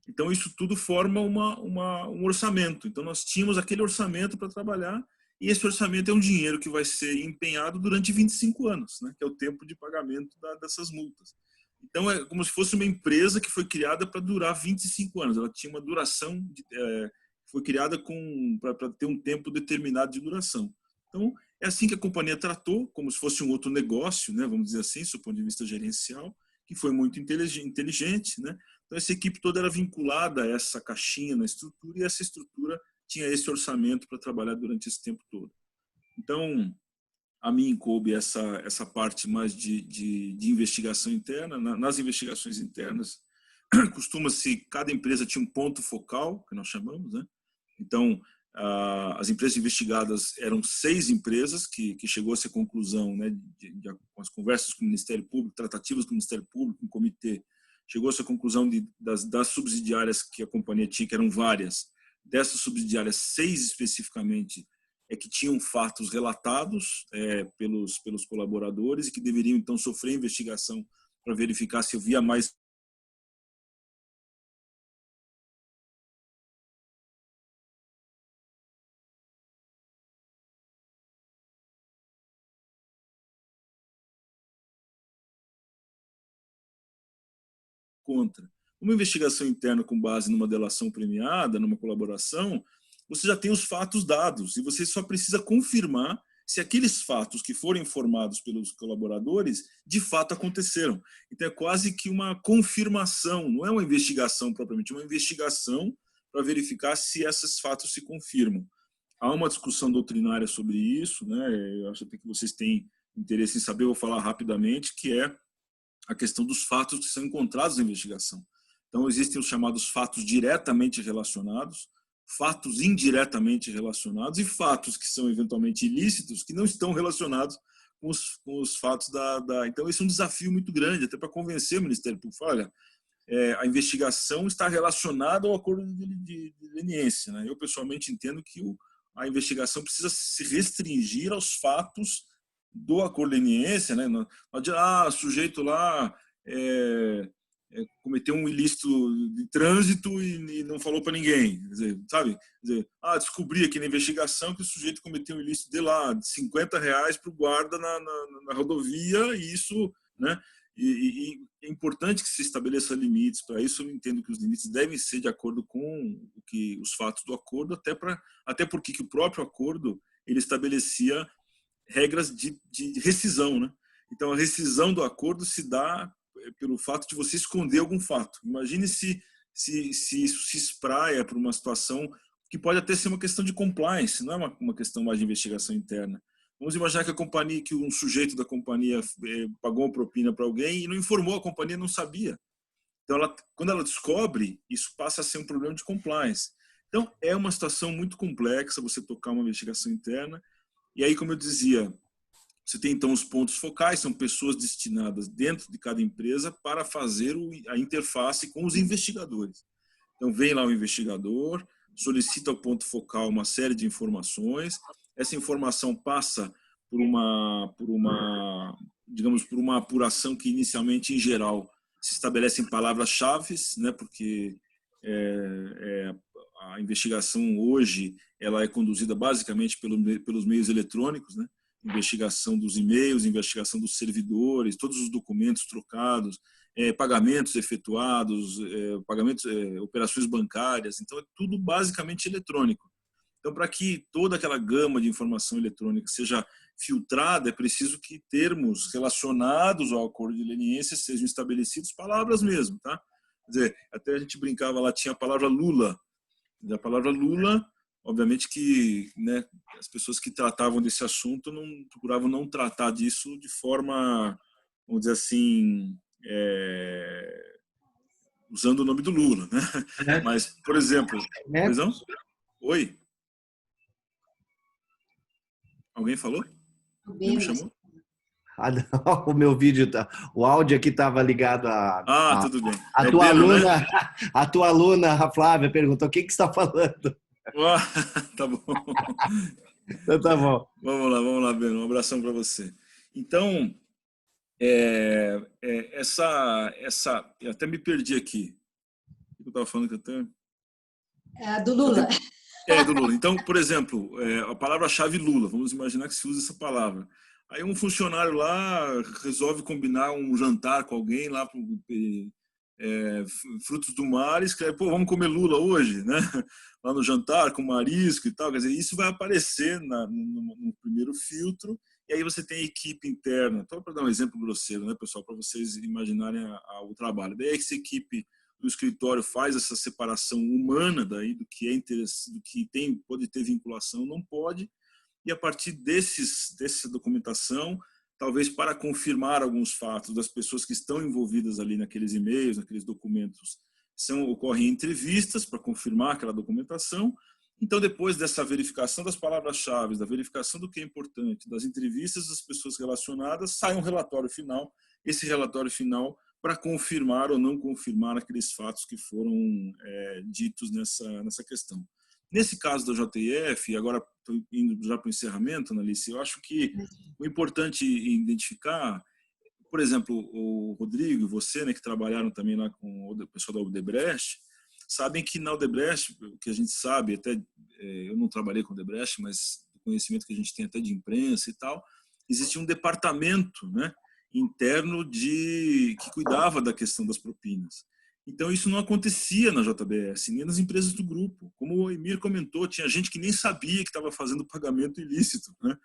Então, isso tudo forma um orçamento. Então, nós tínhamos aquele orçamento para trabalhar, e esse orçamento é um dinheiro que vai ser empenhado durante 25 anos, né, que é o tempo de pagamento dessas multas. Então, é como se fosse uma empresa que foi criada para durar 25 anos. Ela tinha uma duração, foi criada para ter um tempo determinado de duração. Então, é assim que a companhia tratou, como se fosse um outro negócio, né, vamos dizer assim, do ponto de vista gerencial, que foi muito inteligente, né? Então, essa equipe toda era vinculada a essa caixinha na estrutura, e essa estrutura tinha esse orçamento para trabalhar durante esse tempo todo. Então, a mim coube essa parte mais de investigação interna. Nas investigações internas, cada empresa tinha um ponto focal, que nós chamamos, né? Então, as empresas investigadas eram 6 empresas que chegou-se à conclusão, né, com as conversas com o Ministério Público, tratativas com o Ministério Público, com o comitê, chegou-se à conclusão das subsidiárias que a companhia tinha, que eram várias, Dessas subsidiárias, 6 especificamente é que tinham fatos relatados pelos colaboradores e que deveriam, então, sofrer investigação para verificar se havia mais contra. Uma investigação interna com base numa delação premiada, numa colaboração, você já tem os fatos dados e você só precisa confirmar se aqueles fatos que foram informados pelos colaboradores de fato aconteceram. Então é quase que uma confirmação, não é uma investigação propriamente, é uma investigação para verificar se esses fatos se confirmam. Há uma discussão doutrinária sobre isso, né? Eu acho até que vocês têm interesse em saber, eu vou falar rapidamente, que é a questão dos fatos que são encontrados na investigação. Então, existem os chamados fatos diretamente relacionados, fatos indiretamente relacionados e fatos que são eventualmente ilícitos, que não estão relacionados com os fatos da... Então, esse é um desafio muito grande, até para convencer o Ministério Público. Olha, a investigação está relacionada ao acordo de leniência, né? Eu, pessoalmente, entendo que a investigação precisa se restringir aos fatos do acordo de leniência, né? Não adianta, sujeito lá cometeu um ilícito de trânsito e não falou para ninguém, quer dizer, sabe? Quer dizer, descobri aqui na investigação que o sujeito cometeu um ilícito de lá, de R$50 para o guarda na rodovia, e isso, né? E é importante que se estabeleça limites. Para isso, eu entendo que os limites devem ser de acordo com os fatos do acordo, até porque o próprio acordo ele estabelecia regras de rescisão, né? Então, a rescisão do acordo se dá pelo fato de você esconder algum fato. Imagine se isso se espraia para uma situação que pode até ser uma questão de compliance, não é uma questão mais de investigação interna. Vamos imaginar que um sujeito da companhia pagou uma propina para alguém e não informou, a companhia não sabia. Então, quando ela descobre, isso passa a ser um problema de compliance. Então, é uma situação muito complexa você tocar uma investigação interna. E aí, como eu dizia, você tem então os pontos focais, são pessoas destinadas dentro de cada empresa para fazer a interface com os investigadores. Então vem lá o investigador, solicita ao ponto focal uma série de informações, essa informação passa por uma apuração que inicialmente, em geral, se estabelecem palavras-chave, né, porque a investigação hoje ela é conduzida basicamente pelos meios eletrônicos, né? Investigação dos e-mails, investigação dos servidores, todos os documentos trocados, pagamentos efetuados, operações bancárias. Então, é tudo basicamente eletrônico. Então, para que toda aquela gama de informação eletrônica seja filtrada, é preciso que termos relacionados ao acordo de leniência sejam estabelecidos, palavras mesmo, tá? Quer dizer, até a gente brincava lá, tinha a palavra Lula. A palavra Lula, obviamente que, né, as pessoas que tratavam desse assunto procuravam não tratar disso de forma, vamos dizer assim, usando o nome do Lula, né? Mas, por exemplo... Oi? Alguém falou? Alguém me chamou? Não, o meu vídeo o áudio aqui estava ligado tudo bem. A tua aluna, né? A tua aluna, a Flávia, perguntou: o que você está falando? Tá bom. Então tá bom. Vamos lá, Beno. Um abração para você. Então, eu até me perdi aqui. O que eu estava falando que até... do Lula. Do Lula. Então, por exemplo, a palavra-chave Lula, vamos imaginar que se usa essa palavra. Aí um funcionário lá resolve combinar um jantar com alguém lá para frutos do mar e escreve: pô, vamos comer lula hoje, né? Lá no jantar com marisco e tal. Quer dizer, isso vai aparecer no primeiro filtro, e aí você tem a equipe interna. Só para dar um exemplo grosseiro, né, pessoal, para vocês imaginarem o trabalho. Daí essa equipe do escritório faz essa separação humana daí do que é interesse, do que pode ter vinculação, não pode. E a partir dessa documentação, talvez para confirmar alguns fatos das pessoas que estão envolvidas ali naqueles e-mails, naqueles documentos, ocorrem entrevistas para confirmar aquela documentação. Então, depois dessa verificação das palavras-chave, da verificação do que é importante, das entrevistas das pessoas relacionadas, sai um relatório final. Esse relatório final para confirmar ou não confirmar aqueles fatos que foram ditos nessa questão. Nesse caso da JF, agora estou indo já para o encerramento, Analice, eu acho que o importante identificar, por exemplo, o Rodrigo e você, né, que trabalharam também lá com o pessoal da Odebrecht, sabem que na Odebrecht, o que a gente sabe, até eu não trabalhei com a Odebrecht, mas o conhecimento que a gente tem até de imprensa e tal, existia um departamento, né, interno que cuidava da questão das propinas. Então, isso não acontecia na JBS, nem nas empresas do grupo. Como o Emir comentou, tinha gente que nem sabia que estava fazendo pagamento ilícito, né?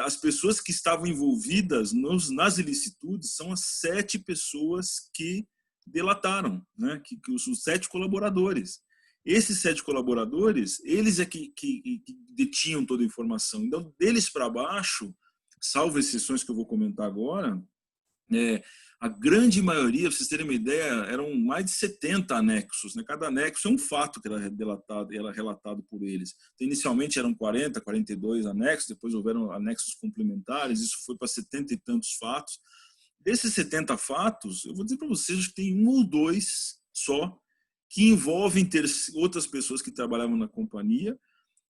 As pessoas que estavam envolvidas nas ilicitudes são as 7 pessoas que delataram, né? Os 7 colaboradores. Esses 7 colaboradores, eles é que detinham toda a informação. Então, deles para baixo, salvo exceções que eu vou comentar agora, a grande maioria, para vocês terem uma ideia, eram mais de 70 anexos, né? Cada anexo é um fato que era relatado por eles. Então, inicialmente eram 40, 42 anexos, depois houveram anexos complementares, isso foi para 70 e tantos fatos. Desses 70 fatos, eu vou dizer para vocês que tem 1 ou 2 só que envolvem outras pessoas que trabalhavam na companhia,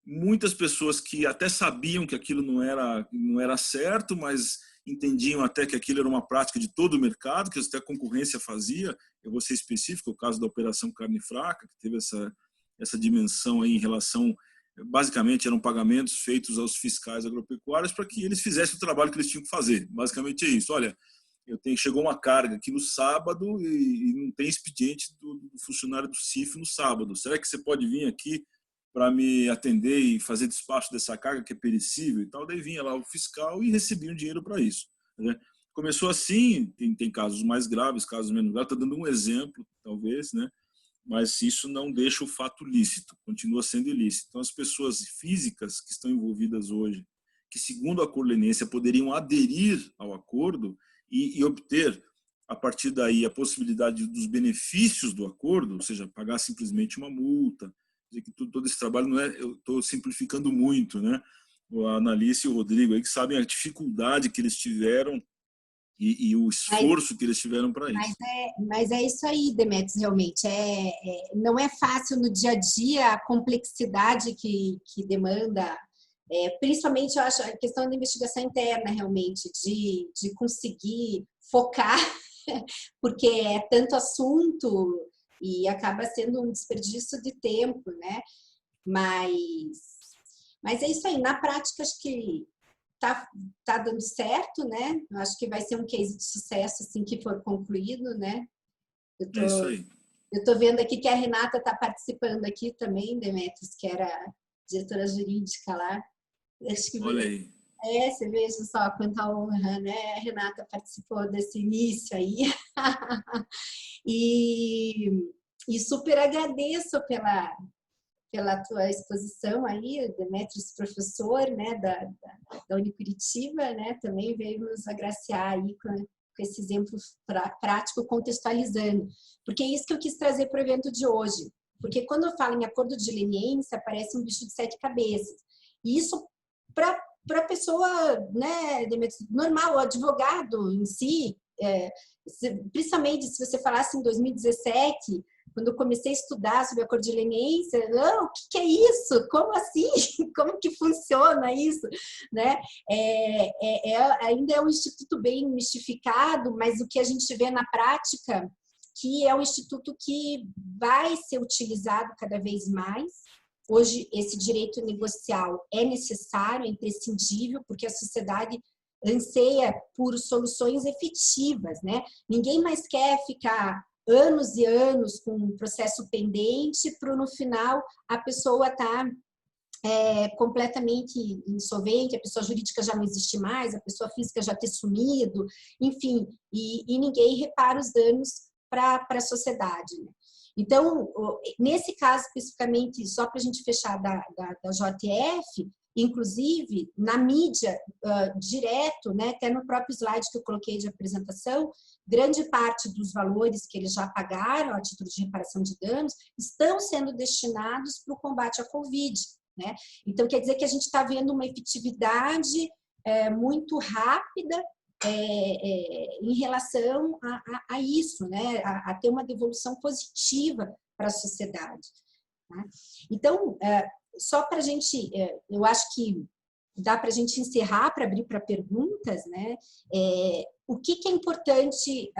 muitas pessoas que até sabiam que aquilo não era certo, mas entendiam até que aquilo era uma prática de todo o mercado, que até a concorrência fazia. Eu vou ser específico, o caso da Operação Carne Fraca, que teve essa dimensão aí em relação, basicamente eram pagamentos feitos aos fiscais agropecuários para que eles fizessem o trabalho que eles tinham que fazer. Basicamente é isso. Olha, chegou uma carga aqui no sábado e não tem expediente do funcionário do CIF no sábado. Será que você pode vir aqui para me atender e fazer despacho dessa carga que é perecível e tal? Daí vinha lá o fiscal e recebia um dinheiro para isso, né? Começou assim, tem casos mais graves, casos menos graves. Estou dando um exemplo, talvez, né? Mas isso não deixa o fato lícito, continua sendo ilícito. Então, as pessoas físicas que estão envolvidas hoje, que segundo a Acordo poderiam aderir ao acordo e obter, a partir daí, a possibilidade dos benefícios do acordo, ou seja, pagar simplesmente uma multa, que todo esse trabalho não é, eu estou simplificando muito, né? A Analice e o Rodrigo aí que sabem a dificuldade que eles tiveram e o esforço que eles tiveram para isso. Mas é isso aí, Demetrios, realmente. Não é fácil no dia a dia a complexidade que demanda, principalmente, eu acho, a questão da investigação interna, realmente, de conseguir focar, porque é tanto assunto e acaba sendo um desperdício de tempo, né? Mas é isso aí. Na prática, acho que tá dando certo, né? Acho que vai ser um case de sucesso assim que for concluído, né? É isso aí. Eu tô vendo aqui que a Renata está participando aqui também, Demetrios, que era diretora jurídica lá. Acho que olha aí. você veja só quanta honra, né? A Renata participou desse início aí. E super agradeço pela tua exposição aí, Demetrios, professor, né, da Unicuritiba, né, também veio nos agraciar aí com esse exemplo prático, contextualizando, porque é isso que eu quis trazer para o evento de hoje, porque quando eu falo em acordo de leniência, aparece um bicho de 7 cabeças, e isso para a pessoa, né, Demetrios, normal, o advogado em si, principalmente se você falasse em 2017, quando eu comecei a estudar sobre acordo de leniência, o que é isso? Como assim? Como que funciona isso? Né? Ainda é um instituto bem mistificado, mas o que a gente vê na prática, que é um instituto que vai ser utilizado cada vez mais. Hoje, esse direito negocial é necessário, é imprescindível, porque a sociedade anseia por soluções efetivas, né? Ninguém mais quer ficar anos e anos com um processo pendente para no final a pessoa estar completamente insolvente, a pessoa jurídica já não existe mais, a pessoa física já ter sumido, enfim, e ninguém repara os danos para a sociedade, né? Então, nesse caso especificamente, só para a gente fechar da JF, inclusive na mídia direto, né, até no próprio slide que eu coloquei de apresentação, grande parte dos valores que eles já pagaram a título de reparação de danos estão sendo destinados para o combate à Covid, né? Então, quer dizer que a gente está vendo uma efetividade muito rápida em relação a isso, né? A ter uma devolução positiva para a sociedade. Tá? Então, só para a gente, eu acho que dá para a gente encerrar, para abrir para perguntas, né? O que é importante,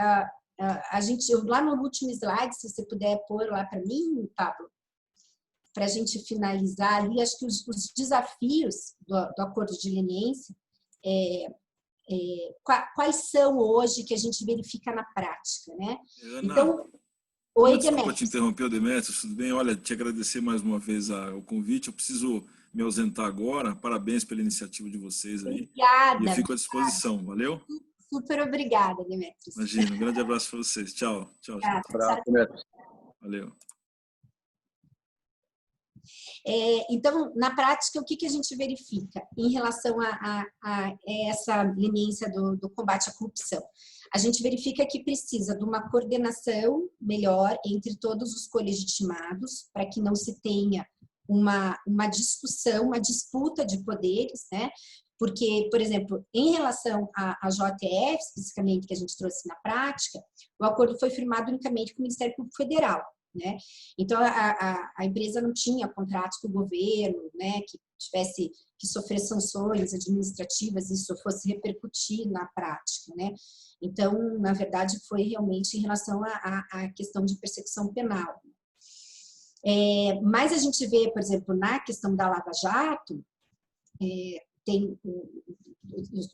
a gente, lá no último slide, se você puder pôr lá para mim, Pablo, para a gente finalizar ali, acho que os desafios do acordo de leniência, quais são hoje que a gente verifica na prática, né? Ana, então, oi, desculpa te Demetrios. interromper, Demetrios, tudo bem? Olha, te agradecer mais uma vez o convite, eu preciso me ausentar agora, parabéns pela iniciativa de vocês aí. Obrigada. E eu fico à disposição, valeu? Super obrigada, Demetrios. Imagina, um grande abraço para vocês, tchau. Tchau, Obrigada. Abraço, Demetrios. valeu. Então, na prática, o que a gente verifica em relação a essa leniência do combate à corrupção? A gente verifica que precisa de uma coordenação melhor entre todos os colegitimados, para que não se tenha uma discussão, uma disputa de poderes, né? Porque, por exemplo, em relação à JTF, especificamente, que a gente trouxe na prática, o acordo foi firmado unicamente com o Ministério Público Federal, né? Então, a empresa não tinha contratos com o governo, né, que tivesse que sofrer sanções administrativas e isso fosse repercutir na prática, né? Então, na verdade, foi realmente em relação à questão de persecução penal. Mas a gente vê, por exemplo, na questão da Lava Jato,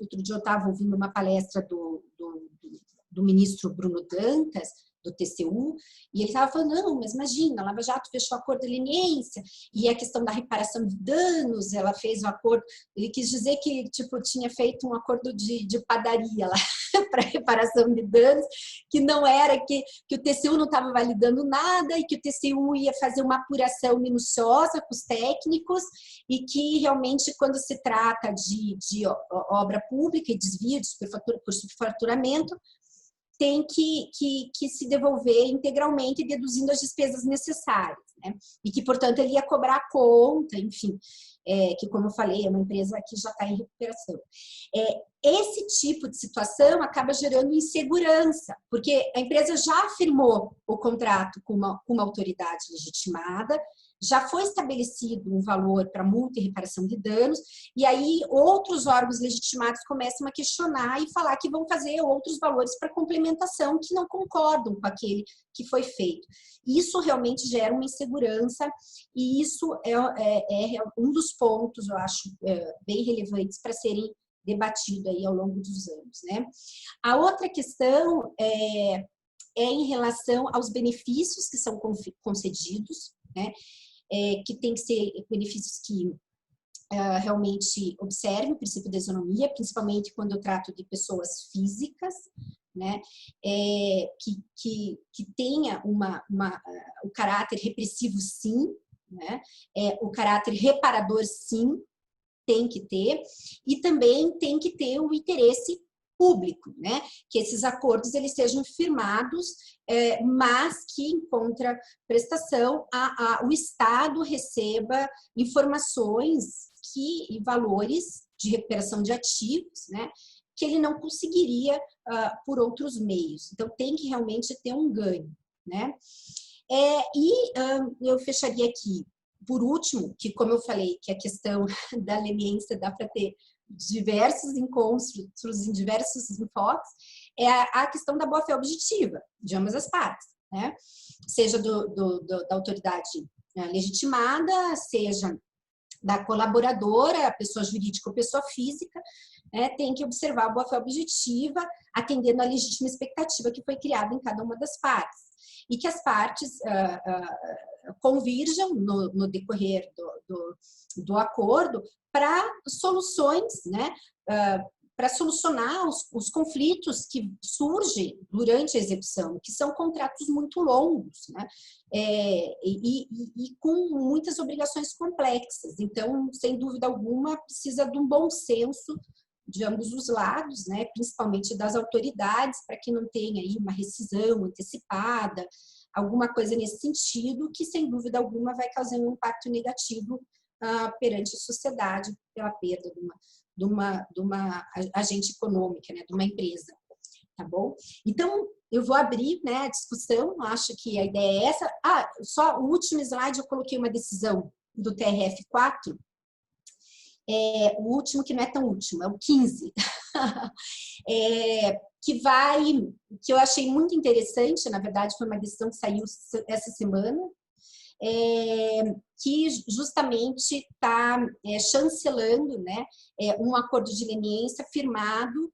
outro dia eu estava ouvindo uma palestra do ministro Bruno Dantas, do TCU, e ele estava falando, não, mas imagina, a Lava Jato fechou o acordo de leniência, e a questão da reparação de danos, ela fez o acordo, ele quis dizer que, tipo, tinha feito um acordo de padaria lá, para reparação de danos, que não era, que o TCU não estava validando nada, e que o TCU ia fazer uma apuração minuciosa com os técnicos, e que realmente, quando se trata de obra pública e desvio por superfaturamento, tem que se devolver integralmente, deduzindo as despesas necessárias, né? E que, portanto, ele ia cobrar a conta, enfim, que, como eu falei, é uma empresa que já está em recuperação. Esse tipo de situação acaba gerando insegurança, porque a empresa já firmou o contrato com uma autoridade legitimada, já foi estabelecido um valor para multa e reparação de danos, e aí outros órgãos legitimados começam a questionar e falar que vão fazer outros valores para complementação que não concordam com aquele que foi feito. Isso realmente gera uma insegurança, e isso é um dos pontos, eu acho, bem relevantes para serem debatidos aí ao longo dos anos, né? A outra questão é em relação aos benefícios que são concedidos, né? Que tem que ser benefícios que realmente observem o princípio da isonomia, principalmente quando eu trato de pessoas físicas, né? Que tenha o caráter repressivo, sim, né? O caráter reparador, sim, tem que ter, e também tem que ter o interesse público, né? Que esses acordos eles sejam firmados, mas que em contraprestação o Estado receba informações e valores de recuperação de ativos, né? Que ele não conseguiria por outros meios. Então tem que realmente ter um ganho, né? Eu fecharia aqui, por último, que como eu falei, que a questão da leniência dá para ter diversos encontros em diversos enfoques, é a questão da boa-fé objetiva de ambas as partes, né? Seja da autoridade legitimada, seja da colaboradora, a pessoa jurídica ou pessoa física, né? Tem que observar a boa-fé objetiva, atendendo à legítima expectativa que foi criada em cada uma das partes, e que as partes convirjam no decorrer do acordo para soluções, né? Para solucionar os conflitos que surgem durante a execução, que são contratos muito longos, né? E com muitas obrigações complexas. Então, sem dúvida alguma, precisa de um bom senso de ambos os lados, né? Principalmente das autoridades, para que não tenha aí uma rescisão antecipada, alguma coisa nesse sentido, que sem dúvida alguma vai causar um impacto negativo perante a sociedade pela perda de uma agente econômica, né, de uma empresa, tá bom? Então, eu vou abrir, né, a discussão, acho que a ideia é essa. Ah, só o último slide eu coloquei uma decisão do TRF4, o último que não é tão último, é o 15, que eu achei muito interessante, na verdade foi uma decisão que saiu essa semana, que justamente está chancelando, né, um acordo de leniência firmado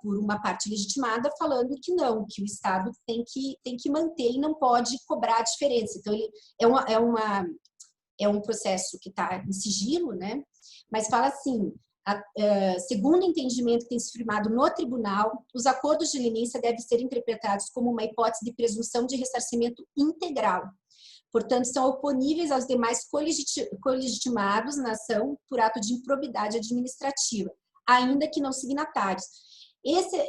por uma parte legitimada, falando que não, que o Estado tem que manter e não pode cobrar a diferença. Então, ele é um processo que está em sigilo, né? Mas fala assim, segundo o entendimento que tem se firmado no tribunal, os acordos de leniência devem ser interpretados como uma hipótese de presunção de ressarcimento integral. Portanto, são oponíveis aos demais colegitimados na ação por ato de improbidade administrativa, ainda que não signatários.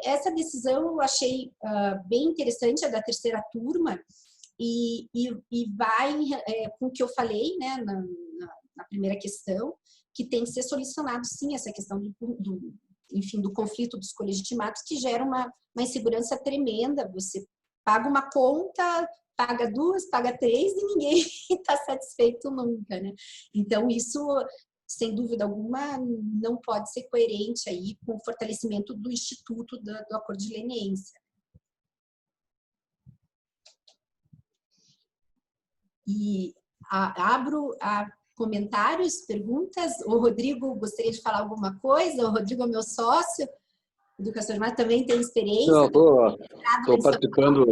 Essa decisão eu achei bem interessante, a da terceira turma, e vai com o que eu falei, né, na primeira questão, que tem que ser solucionado, sim, essa questão do conflito dos colegitimados, que gera uma insegurança tremenda. Você paga uma conta, paga duas, paga três, e ninguém está satisfeito nunca, né? Então, isso, sem dúvida alguma, não pode ser coerente aí com o fortalecimento do Instituto do Acordo de Leniência. E abro a comentários, perguntas. O Rodrigo gostaria de falar alguma coisa? O Rodrigo é meu sócio, educador, mas também tem experiência. Não, estou participando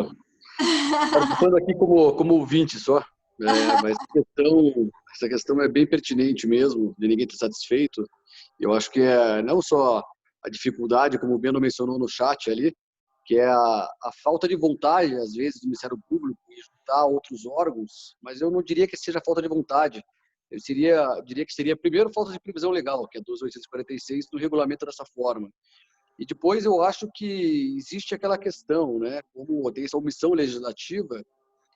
aqui como ouvinte só, mas essa questão é bem pertinente mesmo, de ninguém estar satisfeito. Eu acho que é não só a dificuldade, como o Beno mencionou no chat ali, que é a falta de vontade, às vezes, do Ministério Público em juntar outros órgãos, mas eu não diria que seja falta de vontade. Eu diria que seria, primeiro, falta de previsão legal, que é 12.846, do regulamento dessa forma. E depois eu acho que existe aquela questão, né, como tem essa omissão legislativa,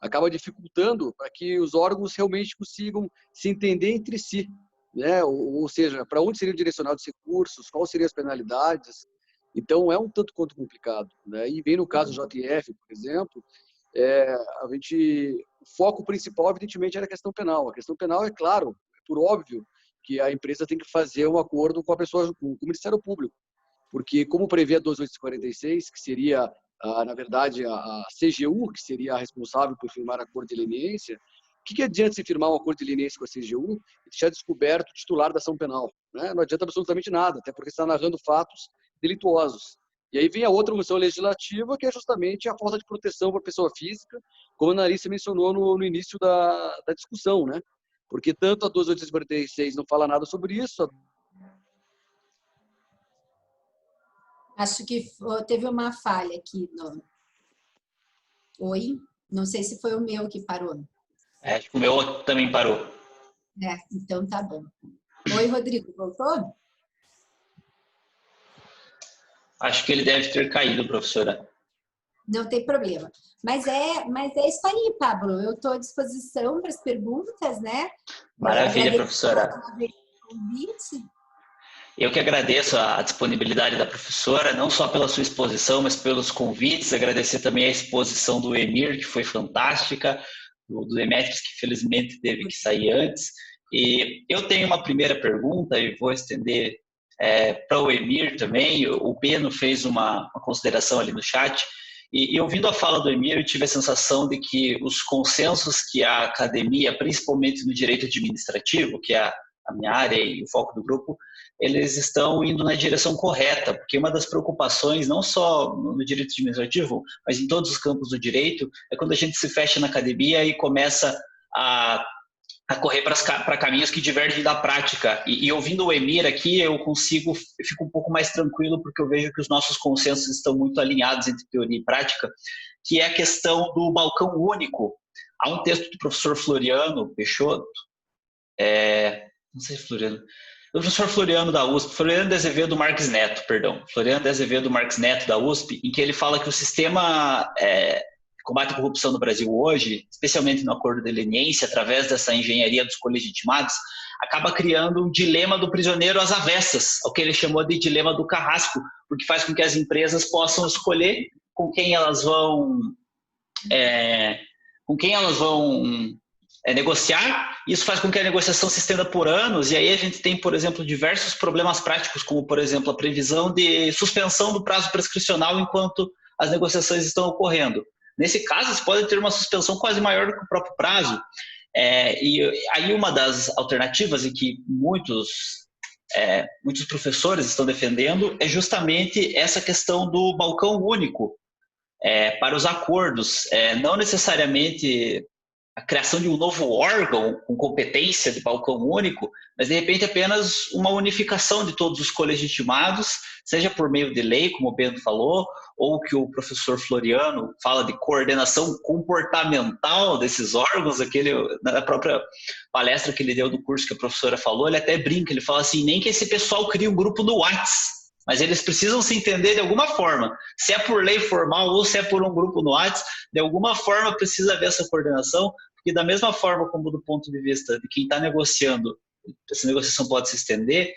acaba dificultando para que os órgãos realmente consigam se entender entre si, né? Ou seja, para onde seriam direcionados os recursos, quais seriam as penalidades. Então, é um tanto quanto complicado, né? E vem no caso do JF, por exemplo, o foco principal, evidentemente, era a questão penal. A questão penal, é claro, é por óbvio, que a empresa tem que fazer um acordo com a pessoa, com o Ministério Público. Porque, como prevê a 12.846, que seria, na verdade, a CGU, que seria a responsável por firmar acordo de leniência, o que adianta se firmar um acordo de leniência com a CGU e deixar descoberto o titular da ação penal? Né? Não adianta absolutamente nada, até porque está narrando fatos delituosos. E aí vem a outra omissão legislativa, que é justamente a falta de proteção para a pessoa física, como a Analice mencionou no início da discussão, né? Porque tanto a 12.846 não fala nada sobre isso. Acho que teve uma falha aqui. Oi? Não sei se foi o meu que parou. Acho que o meu também parou. Então tá bom. Oi, Rodrigo, voltou? Acho que ele deve ter caído, professora. Não tem problema. Mas é isso aí, Pablo. Eu estou à disposição para as perguntas, né? Maravilha, professora. Convite. Eu que agradeço a disponibilidade da professora, não só pela sua exposição, mas pelos convites. Agradecer também a exposição do Emir, que foi fantástica, do Demetrios, que felizmente teve que sair antes. E eu tenho uma primeira pergunta e vou estender para o Emir também. O Beno fez uma consideração ali no chat. E ouvindo a fala do Emir, eu tive a sensação de que os consensos que a academia, principalmente no direito administrativo, que é a minha área e o foco do grupo, eles estão indo na direção correta, porque uma das preocupações, não só no direito administrativo, mas em todos os campos do direito, é quando a gente se fecha na academia e começa a correr para caminhos que divergem da prática. E ouvindo o Emir aqui, eu fico um pouco mais tranquilo, porque eu vejo que os nossos consensos estão muito alinhados entre teoria e prática, que é a questão do balcão único. Há um texto do professor Floriano Peixoto, não sei se Floriano, do professor Floriano da USP, Floriano de Azevedo Marques Neto, da USP, em que ele fala que o sistema de combate à corrupção no Brasil hoje, especialmente no acordo de leniência, através dessa engenharia dos colegitimados, acaba criando um dilema do prisioneiro às avessas, o que ele chamou de dilema do carrasco, porque faz com que as empresas possam escolher com quem elas vão negociar. Isso faz com que a negociação se estenda por anos, e aí a gente tem, por exemplo, diversos problemas práticos, como, por exemplo, a previsão de suspensão do prazo prescricional enquanto as negociações estão ocorrendo. Nesse caso, você pode ter uma suspensão quase maior do que o próprio prazo. E aí uma das alternativas e que muitos professores estão defendendo é justamente essa questão do balcão único para os acordos. Não necessariamente a criação de um novo órgão com competência de balcão único, mas de repente apenas uma unificação de todos os colegitimados, seja por meio de lei, como o Bento falou, ou que o professor Floriano fala de coordenação comportamental desses órgãos. Na própria palestra que ele deu do curso que a professora falou, ele até brinca, ele fala assim, nem que esse pessoal crie um grupo no WhatsApp, mas eles precisam se entender de alguma forma. Se é por lei formal ou se é por um grupo no WhatsApp, de alguma forma precisa haver essa coordenação, porque da mesma forma como do ponto de vista de quem está negociando, essa negociação pode se estender,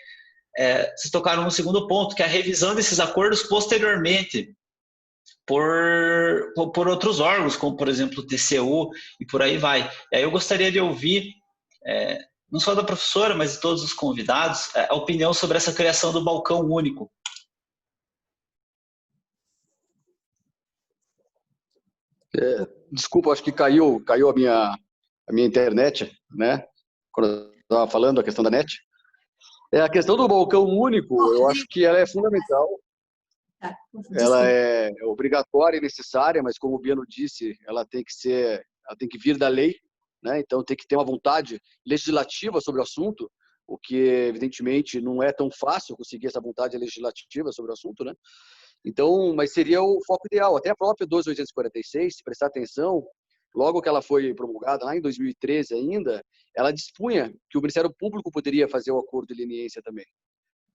vocês tocaram no segundo ponto, que é a revisão desses acordos posteriormente por outros órgãos, como por exemplo o TCU e por aí vai. E aí eu gostaria de ouvir, não só da professora, mas de todos os convidados, a opinião sobre essa criação do balcão único. Desculpa, acho que caiu a minha internet, né? Quando eu estava falando a questão da net. A questão do balcão único, eu acho que ela é fundamental. Ela é obrigatória e necessária, mas como o Biano disse, ela tem que vir da lei, né? Então tem que ter uma vontade legislativa sobre o assunto, o que evidentemente não é tão fácil conseguir essa vontade legislativa sobre o assunto, né? Então, mas seria o foco ideal. Até a própria 12.846, se prestar atenção, logo que ela foi promulgada, lá em 2013 ainda, ela dispunha que o Ministério Público poderia fazer o acordo de leniência também,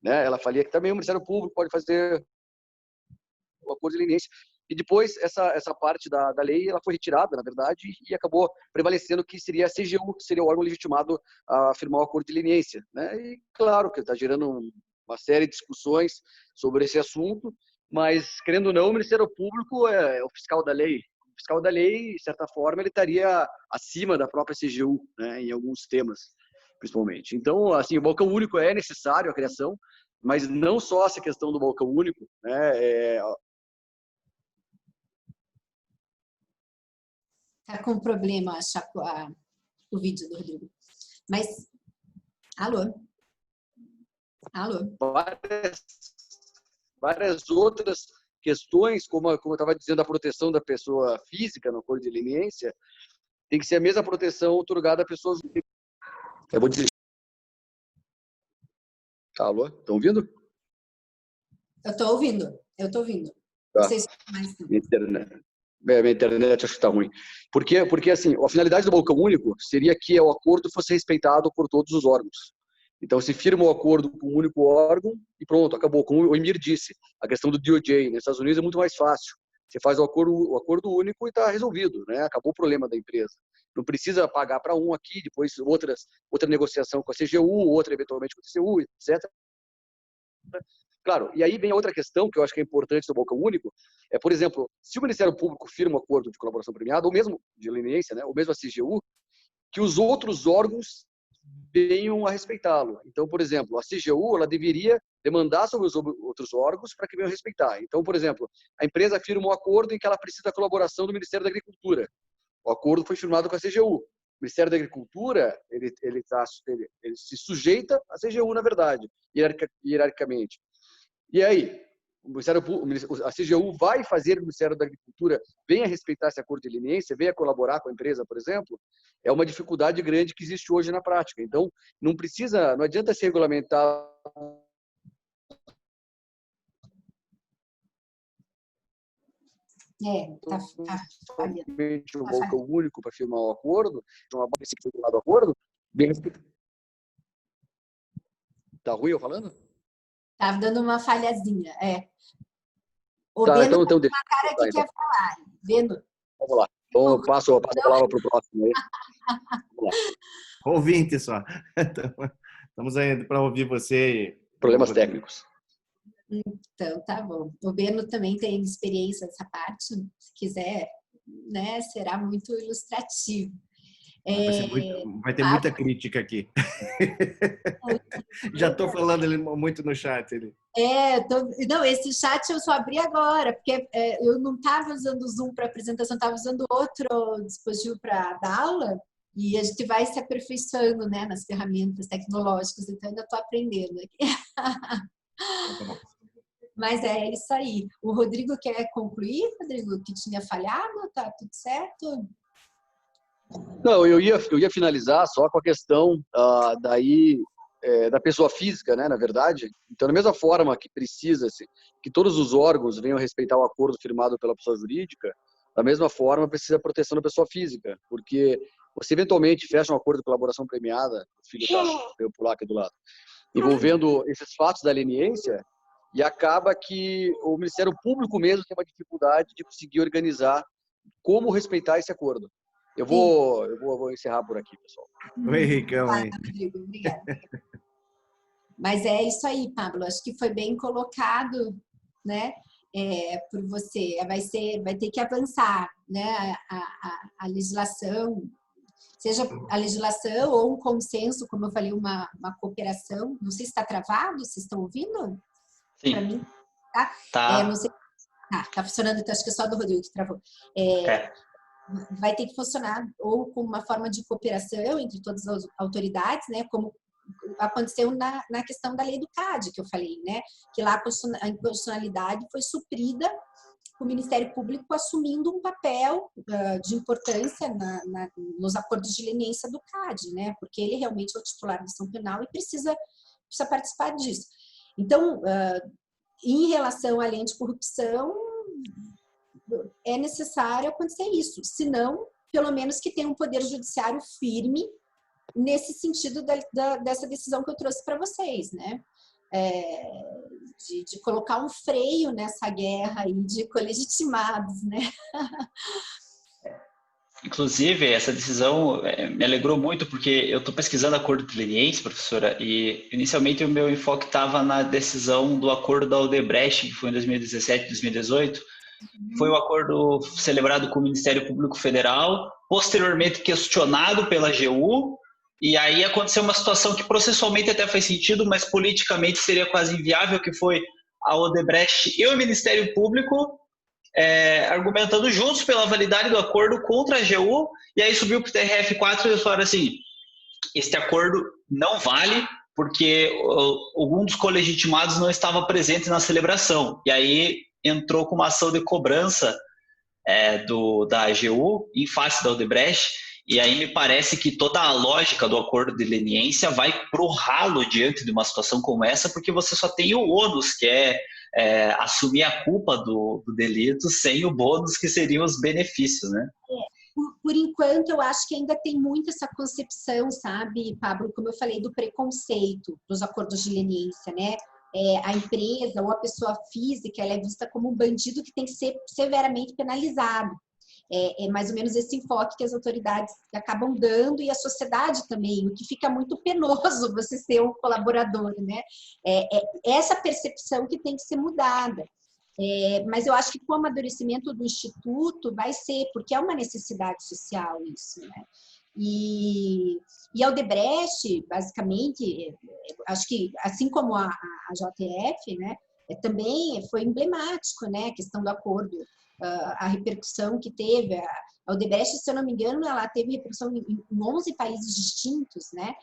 né? Ela falia que também o Ministério Público pode fazer o acordo de leniência. E depois, essa parte da lei, ela foi retirada, na verdade, e acabou prevalecendo que seria a CGU, que seria o órgão legitimado a firmar o acordo de leniência, né? E claro que está gerando uma série de discussões sobre esse assunto, mas, querendo ou não, o Ministério Público é o fiscal da lei. O fiscal da lei, de certa forma, ele estaria acima da própria CGU, né, em alguns temas, principalmente. Então, assim, o balcão único é necessário, a criação, mas não só essa questão do balcão único, né? Tá com problema, o vídeo do Rodrigo. Mas, alô? Várias outras questões, como eu estava dizendo, a proteção da pessoa física no acordo de leniência, tem que ser a mesma proteção otorgada a pessoas. Eu vou dizer. Alô? Estão ouvindo? Eu estou ouvindo. Tá. Vocês mais... Minha internet acho que está ruim. Porque assim, a finalidade do balcão único seria que o acordo fosse respeitado por todos os órgãos. Então, se firma o acordo com um único órgão e pronto, acabou. Como o Emir disse, a questão do DOJ nos Estados Unidos é muito mais fácil. Você faz o acordo único e está resolvido, né? Acabou o problema da empresa. Não precisa pagar para um aqui, depois outra negociação com a CGU, outra eventualmente com a TCU, etc. Claro, e aí vem outra questão que eu acho que é importante do balcão único, por exemplo, se o Ministério Público firma um acordo de colaboração premiada, ou mesmo de leniência, né? Ou mesmo a CGU, que os outros órgãos venham a respeitá-lo. Então, por exemplo, a CGU ela deveria demandar sobre os outros órgãos para que venham a respeitar. Então, por exemplo, a empresa firma um acordo em que ela precisa da colaboração do Ministério da Agricultura. O acordo foi firmado com a CGU. O Ministério da Agricultura ele se sujeita à CGU, na verdade, hierarquicamente. E aí, a CGU vai fazer o Ministério da Agricultura venha respeitar esse acordo de leniência, venha colaborar com a empresa, por exemplo, é uma dificuldade grande que existe hoje na prática. Então, não adianta se regulamentar falhando. Um balcão único para firmar o acordo, uma base que foi firmado o acordo, bem respeitado. Tá ruim eu falando? Tava dando uma falhazinha, O tá, Beno então tem uma cara que quer falar. Beno. Vamos lá. Então eu passo a palavra para o próximo aí. Vamos lá. Ouvinte só. Estamos aí para ouvir você. Problemas técnicos. Então, tá bom. O Beno também tem experiência nessa parte, se quiser, né, será muito ilustrativo. Vai ter muita crítica aqui. Já estou falando muito no chat. Não, esse chat eu só abri agora, porque eu não estava usando o Zoom para apresentação, estava usando outro dispositivo para dar aula, e a gente vai se aperfeiçoando, né, nas ferramentas tecnológicas, então ainda estou aprendendo aqui. Mas é isso aí. O Rodrigo quer concluir, Rodrigo, que tinha falhado? Tá tudo certo? Não, eu ia finalizar só com a questão da pessoa física, né, na verdade. Então, da mesma forma que precisa-se que todos os órgãos venham respeitar o acordo firmado pela pessoa jurídica, da mesma forma precisa a proteção da pessoa física, porque você eventualmente fecha um acordo de colaboração premiada, o filho veio pular aqui do lado, envolvendo esses fatos da leniência, e acaba que o Ministério Público mesmo tem uma dificuldade de conseguir organizar como respeitar esse acordo. Eu vou encerrar por aqui, pessoal. Oi, Ricão. Rodrigo, obrigada. Mas é isso aí, Pablo. Acho que foi bem colocado, né, por você. Vai ter que avançar, né, a legislação, seja a legislação ou um consenso, como eu falei, uma cooperação. Não sei se está travado, vocês estão ouvindo? Sim. Para mim, tá? Tá. Não sei. Tá funcionando, então acho que é só do Rodrigo que travou. Vai ter que funcionar ou com uma forma de cooperação entre todas as autoridades, né? Como aconteceu na questão da lei do CAD, que eu falei, né? Que lá a inconstitucionalidade foi suprida, o Ministério Público assumindo um papel de importância nos acordos de leniência do CAD, né? Porque ele realmente é o titular da ação penal e precisa participar disso. Então, em relação à lei anticorrupção, é necessário acontecer isso. Senão, pelo menos que tenha um poder judiciário firme nesse sentido dessa decisão que eu trouxe para vocês, né? De colocar um freio nessa guerra aí de colegitimados, né? Inclusive, essa decisão me alegrou muito, porque eu estou pesquisando acordo de leniência, professora, e inicialmente o meu enfoque estava na decisão do acordo da Odebrecht, que foi em 2017, 2018. Foi um acordo celebrado com o Ministério Público Federal, posteriormente questionado pela AGU, e aí aconteceu uma situação que processualmente até faz sentido, mas politicamente seria quase inviável, que foi a Odebrecht e o Ministério Público argumentando juntos pela validade do acordo contra a AGU, e aí subiu para o TRF4 e eles falaram assim, este acordo não vale porque algum dos colegitimados não estava presente na celebração, e aí entrou com uma ação de cobrança da AGU em face da Odebrecht, e aí me parece que toda a lógica do acordo de leniência vai para o ralo diante de uma situação como essa, porque você só tem o ônus, que é assumir a culpa do delito, sem o bônus, que seriam os benefícios, né? Por enquanto, eu acho que ainda tem muito essa concepção, sabe, Pablo, como eu falei, do preconceito dos acordos de leniência, né? A empresa ou a pessoa física, ela é vista como um bandido que tem que ser severamente penalizado. É mais ou menos esse enfoque que as autoridades acabam dando e a sociedade também, o que fica muito penoso você ser um colaborador, né? Essa percepção que tem que ser mudada. Mas eu acho que com o amadurecimento do Instituto vai ser, porque é uma necessidade social isso, né? E a Odebrecht, basicamente, acho que assim como a JF, né, também foi emblemático, né, a questão do acordo, a repercussão que teve. A Odebrecht, se eu não me engano, ela teve repercussão em 11 países distintos, né?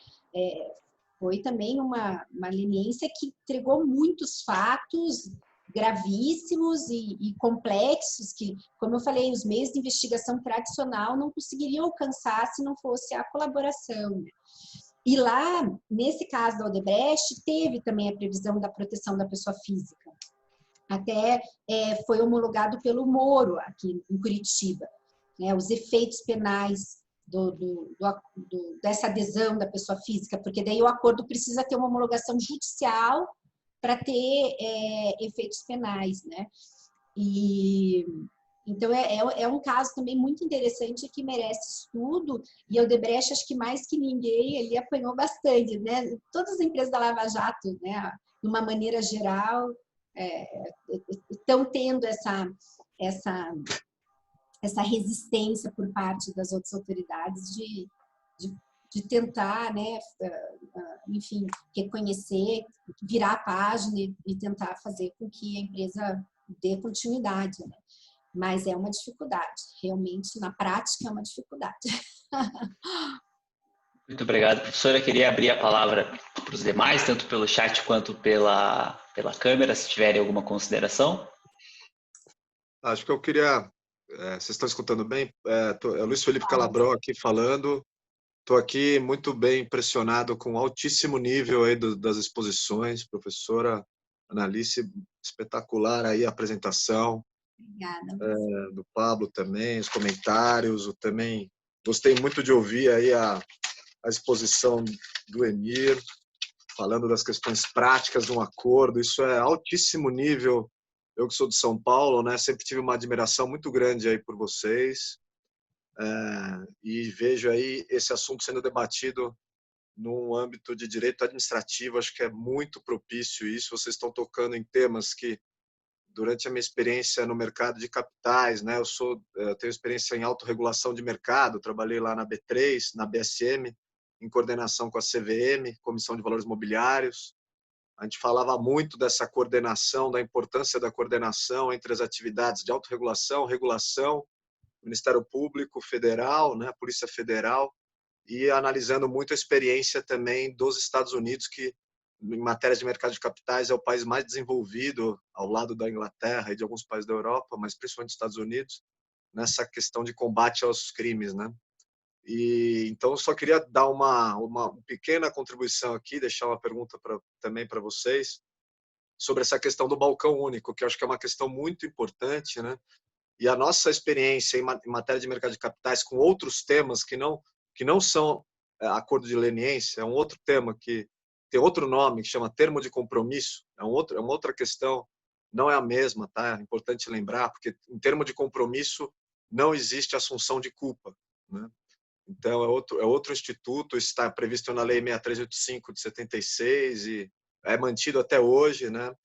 Foi também uma leniência que entregou muitos fatos gravíssimos e complexos que, como eu falei, os meios de investigação tradicional não conseguiriam alcançar se não fosse a colaboração. E lá, nesse caso da Odebrecht, teve também a previsão da proteção da pessoa física. Até foi homologado pelo Moro, aqui em Curitiba, né, os efeitos penais dessa adesão da pessoa física, porque daí o acordo precisa ter uma homologação judicial para ter efeitos penais, né? Então, é um caso também muito interessante que merece estudo, e a Odebrecht, acho que mais que ninguém, ele apanhou bastante, né? Todas as empresas da Lava Jato, né? De uma maneira geral, estão tendo essa resistência por parte das outras autoridades de tentar, né, enfim, reconhecer, virar a página e tentar fazer com que a empresa dê continuidade, né? Mas é uma dificuldade, realmente, na prática é uma dificuldade. Muito obrigado, professora. Eu queria abrir a palavra para os demais, tanto pelo chat quanto pela câmera, se tiverem alguma consideração. Acho que eu queria... vocês estão escutando bem? É Luiz Felipe Calabró aqui falando. Estou aqui muito bem impressionado com o altíssimo nível aí das exposições. Professora Analice, espetacular aí a apresentação. Obrigada. Do Pablo também, os comentários. Eu também gostei muito de ouvir aí a exposição do Emir, falando das questões práticas de um acordo. Isso é altíssimo nível. Eu que sou de São Paulo, né, sempre tive uma admiração muito grande aí por vocês. E vejo aí esse assunto sendo debatido no âmbito de direito administrativo. Acho que é muito propício isso. Vocês estão tocando em temas que, durante a minha experiência no mercado de capitais, né, eu tenho experiência em autorregulação de mercado, trabalhei lá na B3, na BSM, em coordenação com a CVM, Comissão de Valores Mobiliários. A gente falava muito dessa coordenação, da importância da coordenação entre as atividades de autorregulação, regulação, Ministério Público Federal, né, Polícia Federal, e analisando muito a experiência também dos Estados Unidos, que, em matéria de mercado de capitais, é o país mais desenvolvido, ao lado da Inglaterra e de alguns países da Europa, mas principalmente dos Estados Unidos, nessa questão de combate aos crimes, né? E então eu só queria dar uma pequena contribuição aqui, deixar uma pergunta também para vocês sobre essa questão do balcão único, que eu acho que é uma questão muito importante, né? E a nossa experiência em matéria de mercado de capitais com outros temas que não são acordo de leniência, é um outro tema que tem outro nome, que chama termo de compromisso, é uma outra questão, não é a mesma, tá? É importante lembrar, porque em termo de compromisso não existe assunção de culpa, né? Então, é outro instituto, está previsto na Lei 6385 de 76 e é mantido até hoje, né?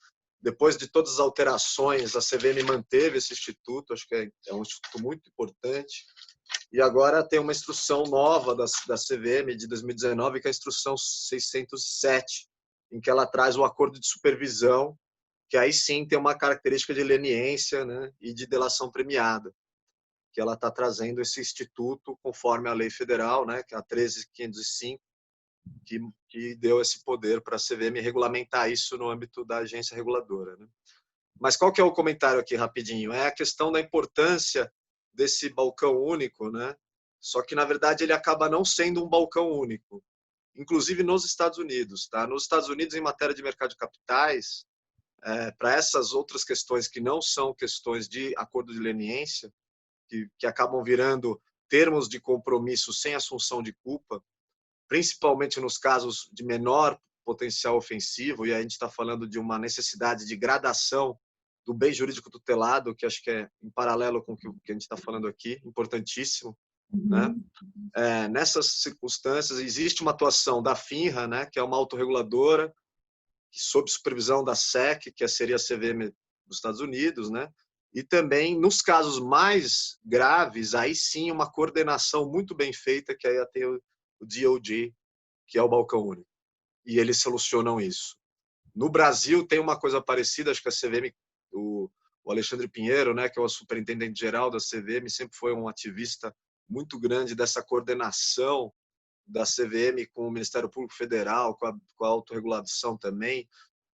Depois de todas as alterações, a CVM manteve esse instituto, acho que é um instituto muito importante. E agora tem uma instrução nova da CVM de 2019, que é a instrução 607, em que ela traz o acordo de supervisão, que aí sim tem uma característica de leniência, né, e de delação premiada, que ela está trazendo esse instituto conforme a lei federal, né, que é a 13.505, que deu esse poder para a CVM regulamentar isso no âmbito da agência reguladora, né? Mas qual que é o comentário aqui rapidinho? É a questão da importância desse balcão único, né? Só que na verdade ele acaba não sendo um balcão único, inclusive nos Estados Unidos, tá? Nos Estados Unidos, em matéria de mercado de capitais, para essas outras questões que não são questões de acordo de leniência, que acabam virando termos de compromisso sem assunção de culpa, principalmente nos casos de menor potencial ofensivo, e a gente está falando de uma necessidade de gradação do bem jurídico tutelado, que acho que é em paralelo com o que a gente está falando aqui, importantíssimo. Né? Nessas circunstâncias, existe uma atuação da FINRA, né, que é uma autorreguladora, sob supervisão da SEC, que seria a CVM dos Estados Unidos, né? E também, nos casos mais graves, aí sim uma coordenação muito bem feita, que aí tem o DOJ, que é o balcão único. E eles solucionam isso. No Brasil tem uma coisa parecida, acho que a CVM, o Alexandre Pinheiro, né, que é o superintendente-geral da CVM, sempre foi um ativista muito grande dessa coordenação da CVM com o Ministério Público Federal, com a autorregulação também,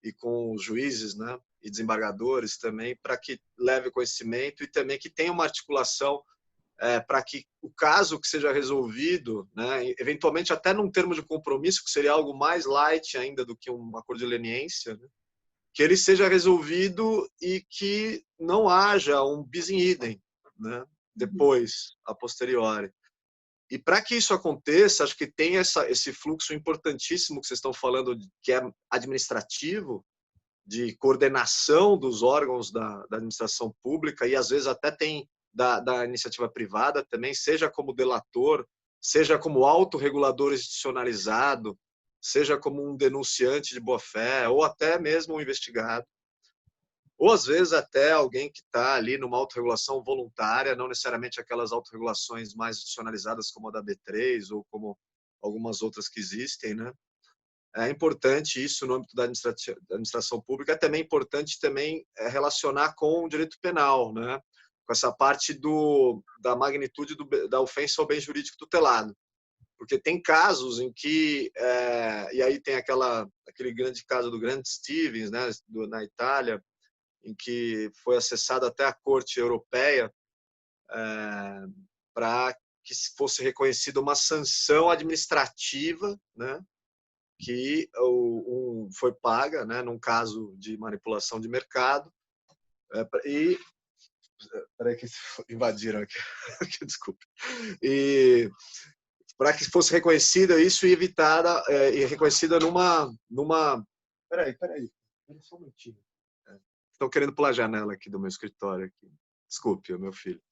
e com os juízes, né, e desembargadores também, para que leve conhecimento e também que tenha uma articulação para que o caso que seja resolvido, né, eventualmente até num termo de compromisso, que seria algo mais light ainda do que um acordo de leniência, né, que ele seja resolvido e que não haja um bis in idem, né, depois, a posteriori. E para que isso aconteça, acho que tem esse fluxo importantíssimo que vocês estão falando, que é administrativo, de coordenação dos órgãos da administração pública, e às vezes até tem da iniciativa privada também, seja como delator, seja como autorregulador institucionalizado, seja como um denunciante de boa-fé, ou até mesmo um investigado. ou às vezes até alguém que está ali numa autorregulação voluntária, não necessariamente aquelas autorregulações mais institucionalizadas como a da B3 ou como algumas outras que existem, né? É importante isso no âmbito da administração pública. É também importante relacionar com o direito penal, né? Com essa parte da magnitude da ofensa ao bem jurídico tutelado. Porque tem casos em que, e aí tem aquele grande caso do Grande Stevens, né, na Itália, em que foi acessado até a Corte Europeia para que fosse reconhecida uma sanção administrativa, né, que foi paga, né, num caso de manipulação de mercado. E peraí que invadiram aqui, desculpe. E para que fosse reconhecida isso e evitada e reconhecida numa peraí só um minutinho. Estão querendo pular a janela aqui do meu escritório aqui. Desculpe, o meu filho.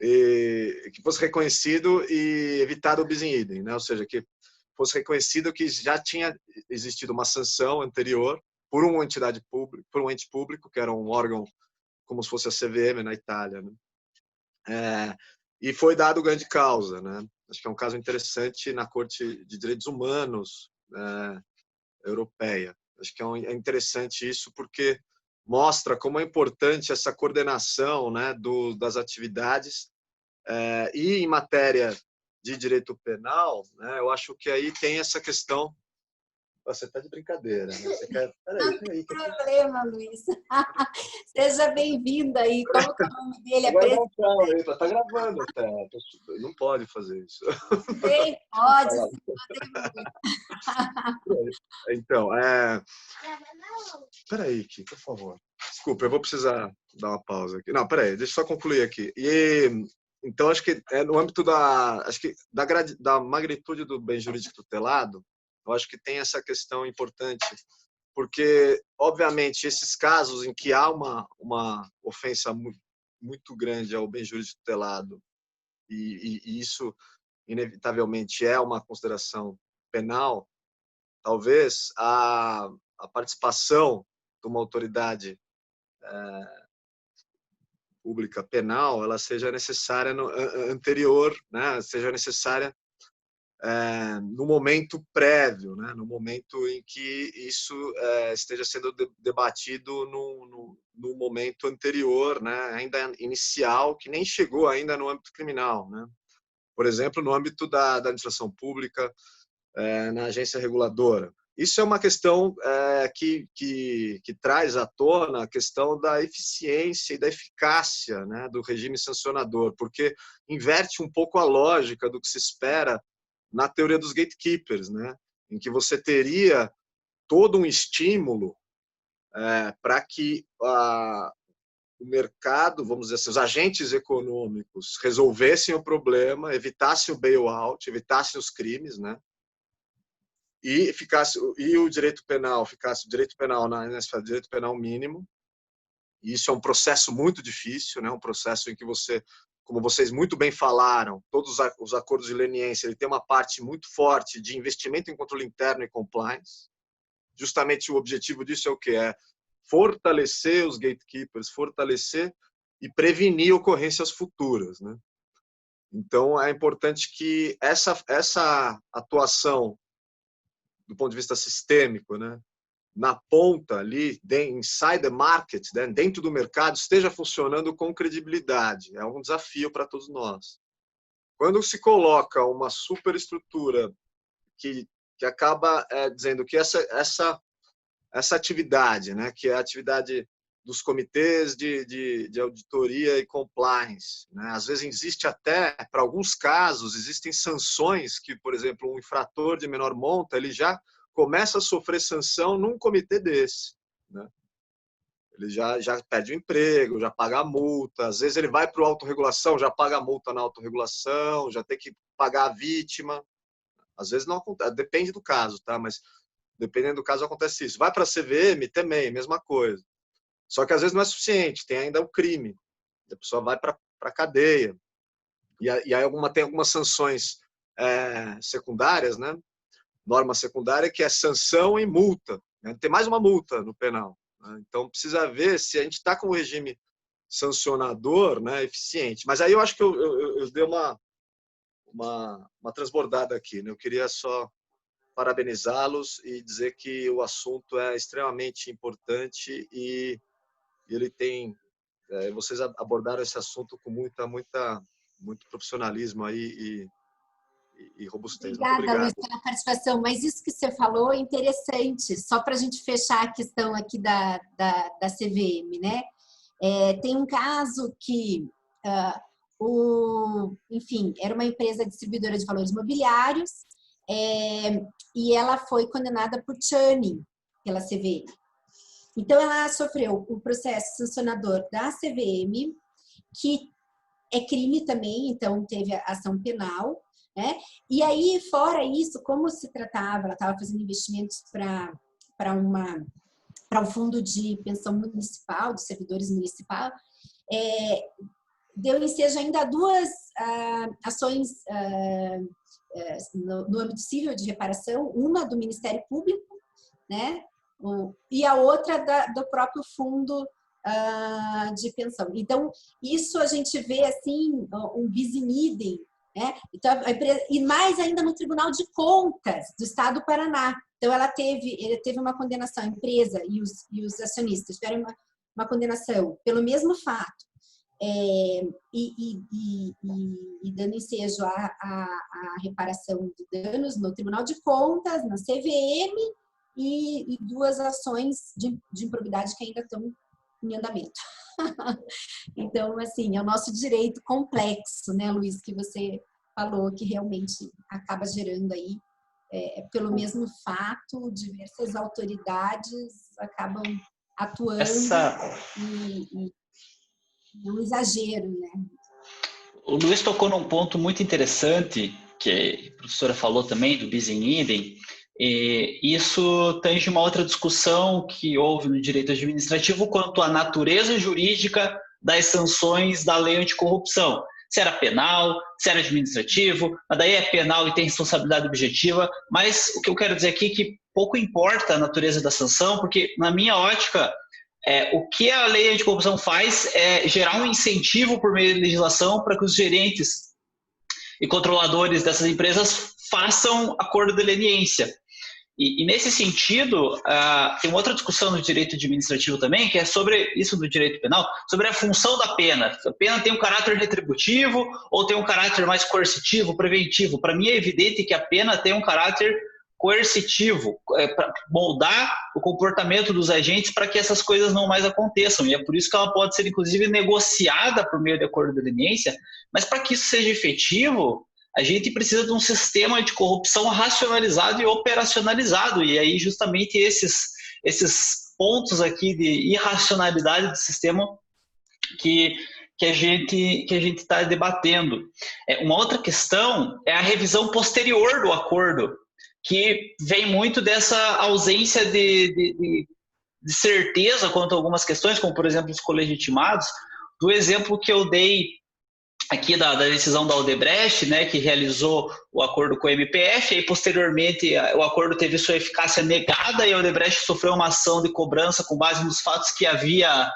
E que fosse reconhecido e evitado o bis in idem, né? Ou seja, que fosse reconhecido que já tinha existido uma sanção anterior por uma entidade pública, por um ente público, que era um órgão como se fosse a CVM na Itália, né? E foi dado ganho de causa, né? Acho que é um caso interessante na Corte de Direitos Humanos europeia. Acho que é interessante isso porque mostra como é importante essa coordenação, né, das atividades. E em matéria de direito penal, né, eu acho que aí tem essa questão. Você está de brincadeira, né? Você quer... Não tem problema, Luiz. Seja bem-vindo aí. Como que é o nome dele? Agora dá um tchau aí. Está gravando até. Não pode fazer isso. Bem, pode, sim, não tem problema. Então, peraí, Ki, por favor. Desculpa, eu vou precisar dar uma pausa aqui. Não, peraí, deixa eu só concluir aqui. Então, acho que no âmbito da magnitude do bem jurídico tutelado, eu acho que tem essa questão importante, porque, obviamente, esses casos em que há uma ofensa muito grande ao bem jurídico tutelado, e isso, inevitavelmente, é uma consideração penal, talvez a participação de uma autoridade pública penal ela seja necessária anterior, né? Seja necessária no momento prévio, né? No momento em que isso esteja sendo debatido no momento anterior, né? Ainda inicial, que nem chegou ainda no âmbito criminal, né? Por exemplo, no âmbito da administração pública, na agência reguladora. Isso é uma questão que traz à tona a questão da eficiência e da eficácia, né, do regime sancionador, porque inverte um pouco a lógica do que se espera na teoria dos gatekeepers, né, em que você teria todo um estímulo para que o mercado, vamos dizer assim, os agentes econômicos resolvessem o problema, evitassem o bailout, evitassem os crimes, né? E o direito penal ficasse o direito penal direito penal mínimo. E isso é um processo muito difícil, né? Um processo em que você, como vocês muito bem falaram, todos os acordos de leniência, ele tem uma parte muito forte de investimento em controle interno e compliance. Justamente o objetivo disso é o que? Fortalecer os gatekeepers, fortalecer e prevenir ocorrências futuras, né? Então, é importante que essa atuação do ponto de vista sistêmico, né, na ponta ali, inside the market, né, dentro do mercado, esteja funcionando com credibilidade. É um desafio para todos nós. Quando se coloca uma superestrutura que acaba dizendo que essa atividade, né, que é a atividade dos comitês de auditoria e compliance, né, às vezes existe até, para alguns casos, existem sanções que, por exemplo, um infrator de menor monta, ele já começa a sofrer sanção num comitê desse, né? Ele já perde o emprego, já paga a multa, às vezes ele vai para o autorregulação, já paga a multa na autorregulação, já tem que pagar a vítima. Às vezes não acontece, depende do caso, tá? Mas dependendo do caso acontece isso. Vai para a CVM, também, mesma coisa. Só que às vezes não é suficiente, tem ainda o crime. A pessoa vai para a cadeia. E aí tem algumas sanções secundárias, né? Norma secundária, que é sanção e multa. Né? Tem mais uma multa no penal. Né? Então, precisa ver se a gente está com o regime sancionador, né, eficiente. Mas aí eu acho que eu dei uma transbordada aqui. Né? Eu queria só parabenizá-los e dizer que o assunto é extremamente importante e ele tem... vocês abordaram esse assunto com muito profissionalismo aí e robustez. Obrigada, Muito obrigado. Luiz, pela participação. Mas isso que você falou é interessante, só para a gente fechar a questão aqui da CVM, né? Tem um caso que, enfim, era uma empresa distribuidora de valores mobiliários e ela foi condenada por churning pela CVM. Então, ela sofreu o processo sancionador da CVM, que é crime também, então teve a ação penal, né? E aí, fora isso, como se tratava, ela estava fazendo investimentos para um fundo de pensão municipal, de servidores municipal, deu ensejo ainda a 2 ações no âmbito civil de reparação, uma do Ministério Público, né? E a outra do próprio fundo de pensão. Então, isso a gente vê assim, um bis in idem, né? Então, a empresa, e mais ainda no Tribunal de Contas do Estado do Paraná. Então, ele teve uma condenação, a empresa e os acionistas tiveram uma condenação pelo mesmo fato, e dando ensejo à reparação de danos no Tribunal de Contas, na CVM, e 2 ações de improbidade que ainda estão em andamento. Então, assim, é o nosso direito complexo, né, Luiz, que você falou, que realmente acaba gerando aí, pelo mesmo fato, diversas autoridades acabam atuando e um exagero, né? O Luiz tocou num ponto muito interessante, que a professora falou também, do bis in idem. Isso tange uma outra discussão que houve no direito administrativo quanto à natureza jurídica das sanções da lei anticorrupção. Se era penal, se era administrativo, mas daí é penal e tem responsabilidade objetiva. Mas o que eu quero dizer aqui é que pouco importa a natureza da sanção, porque, na minha ótica, o que a lei anticorrupção faz é gerar um incentivo por meio de legislação para que os gerentes e controladores dessas empresas façam acordo de leniência. E nesse sentido, tem uma outra discussão no direito administrativo também, que é sobre isso do direito penal, sobre a função da pena. A pena tem um caráter retributivo ou tem um caráter mais coercitivo, preventivo. Para mim é evidente que a pena tem um caráter coercitivo, para moldar o comportamento dos agentes para que essas coisas não mais aconteçam. E é por isso que ela pode ser, inclusive, negociada por meio de acordo de leniência, mas para que isso seja efetivo, a gente precisa de um sistema de corrupção racionalizado e operacionalizado. E aí, justamente, esses pontos aqui de irracionalidade do sistema que a gente está debatendo. Uma outra questão é a revisão posterior do acordo, que vem muito dessa ausência de certeza quanto a algumas questões, como, por exemplo, os colegitimados. Do exemplo que eu dei aqui da decisão da Odebrecht, né, que realizou o acordo com o MPF, e posteriormente o acordo teve sua eficácia negada e a Odebrecht sofreu uma ação de cobrança com base nos fatos que havia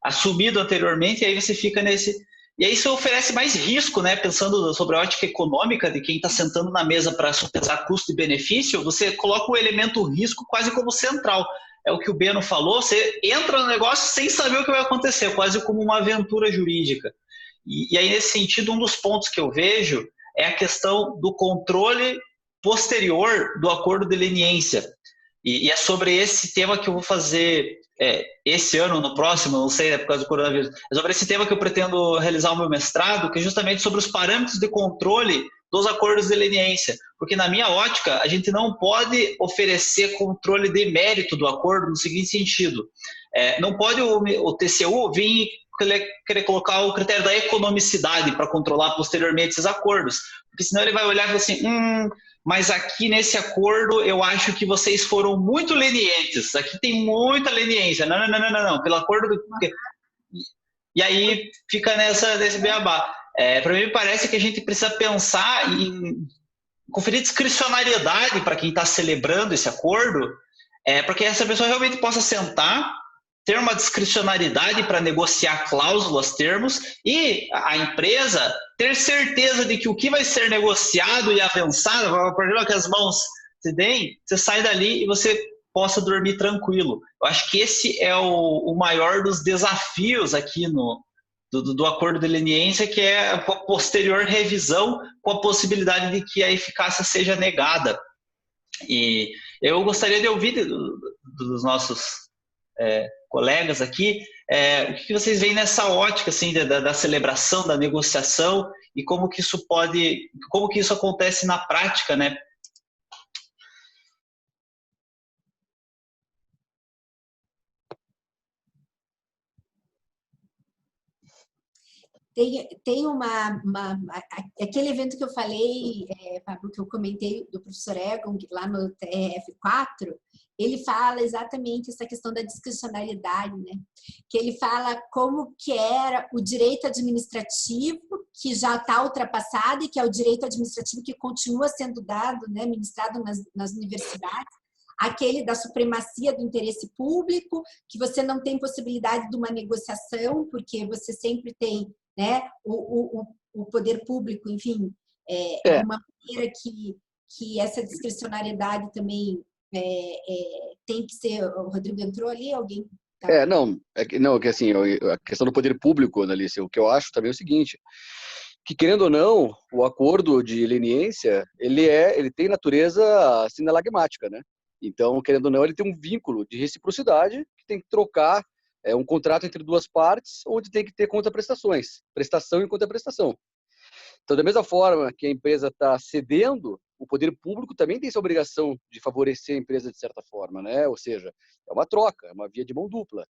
assumido anteriormente, e aí você fica nesse... E aí isso oferece mais risco, né, pensando sobre a ótica econômica de quem está sentando na mesa para sopesar custo e benefício, você coloca o elemento risco quase como central. É o que o Beno falou, você entra no negócio sem saber o que vai acontecer, quase como uma aventura jurídica. E aí, nesse sentido, um dos pontos que eu vejo é a questão do controle posterior do acordo de leniência. E é sobre esse tema que eu vou fazer esse ano, no próximo, não sei, por causa do coronavírus, é sobre esse tema que eu pretendo realizar o meu mestrado, que é justamente sobre os parâmetros de controle dos acordos de leniência, porque na minha ótica a gente não pode oferecer controle de mérito do acordo no seguinte sentido, não pode o TCU vir querer colocar o critério da economicidade para controlar posteriormente esses acordos, porque senão ele vai olhar e falar assim, mas aqui nesse acordo eu acho que vocês foram muito lenientes, aqui tem muita leniência, não, pelo acordo e aí fica nesse beabá. Para mim parece que a gente precisa pensar em conferir discricionariedade para quem está celebrando esse acordo, para que essa pessoa realmente possa sentar, ter uma discricionariedade para negociar cláusulas, termos, e a empresa ter certeza de que o que vai ser negociado e avançado, por exemplo, que as mãos se deem, você sai dali e você possa dormir tranquilo. Eu acho que esse é o maior dos desafios aqui do acordo de leniência, que é a posterior revisão com a possibilidade de que a eficácia seja negada. E eu gostaria de ouvir dos nossos colegas aqui, o que vocês veem nessa ótica assim, da celebração, da negociação, e como que isso acontece na prática, né? Tem aquele evento que eu falei, Pablo, que eu comentei do professor Egon, lá no TRF4, ele fala exatamente essa questão da discricionariedade, né? Que ele fala como que era o direito administrativo, que já está ultrapassado, e que é o direito administrativo que continua sendo dado, né, ministrado nas universidades, aquele da supremacia do interesse público, que você não tem possibilidade de uma negociação, porque você sempre tem, né, o poder público, enfim, de uma maneira que essa discricionariedade também tem que ser. O Rodrigo entrou ali, alguém? Tá? Não, que assim, a questão do poder público, Alice, o que eu acho também é o seguinte, que querendo ou não, o acordo de leniência, ele tem natureza sinalagmática, né? Então, querendo ou não, ele tem um vínculo de reciprocidade que tem que trocar um contrato entre duas partes, onde tem que ter contraprestações, prestação e contraprestação. Então, da mesma forma que a empresa está cedendo, o poder público também tem essa obrigação de favorecer a empresa de certa forma, né? Ou seja, é uma troca, é uma via de mão dupla.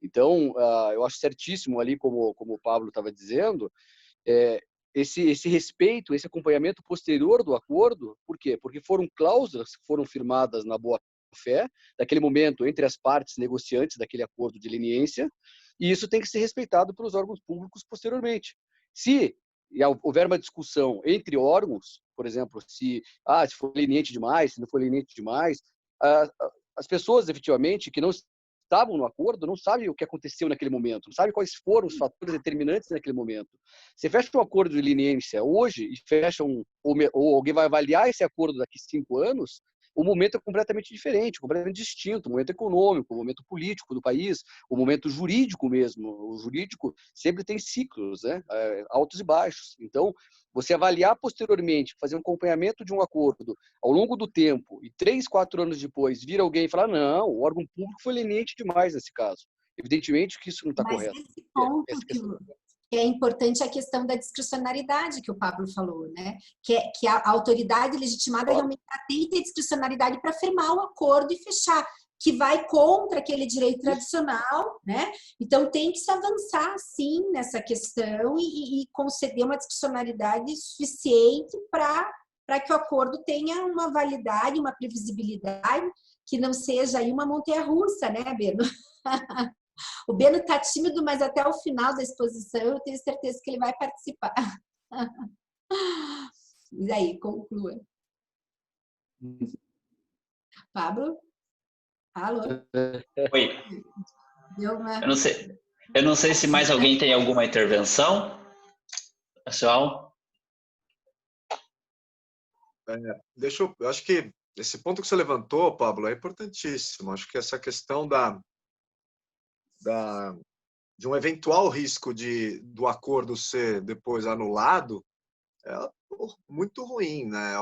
Então, eu acho certíssimo ali, como o Pablo estava dizendo, esse respeito, esse acompanhamento posterior do acordo. Por quê? Porque foram cláusulas que foram firmadas na boa-fé, naquele momento, entre as partes negociantes daquele acordo de leniência, e isso tem que ser respeitado pelos órgãos públicos posteriormente. Se houver uma discussão entre órgãos, por exemplo, se for leniente demais, se não for leniente demais, as pessoas, efetivamente, que não estavam no acordo, não sabem o que aconteceu naquele momento, não sabem quais foram os fatores determinantes naquele momento. Você fecha um acordo de leniência hoje e fecha ou alguém vai avaliar esse acordo daqui 5 anos, o momento é completamente diferente, completamente distinto, o momento econômico, o momento político do país, o momento jurídico mesmo. O jurídico sempre tem ciclos, né? Altos e baixos. Então, você avaliar posteriormente, fazer um acompanhamento de um acordo ao longo do tempo, e 3, 4 anos depois vir alguém e falar, não, o órgão público foi leniente demais nesse caso. Evidentemente que isso não está correto. Mas esse ponto que é importante, a questão da discricionariedade que o Pablo falou, né? Que a autoridade legitimada realmente tem que ter discricionariedade para firmar o acordo e fechar, que vai contra aquele direito tradicional, né? Então tem que se avançar, sim, nessa questão e conceder uma discricionariedade suficiente para que o acordo tenha uma validade, uma previsibilidade, que não seja aí uma montanha-russa, né, Beno? O Beno está tímido, mas até o final da exposição eu tenho certeza que ele vai participar. E aí, conclua. Pablo? Alô? Oi. Eu não sei se mais alguém tem alguma intervenção, pessoal. Eu acho que esse ponto que você levantou, Pablo, é importantíssimo. Acho que essa questão de um eventual risco do acordo ser depois anulado é muito ruim, né?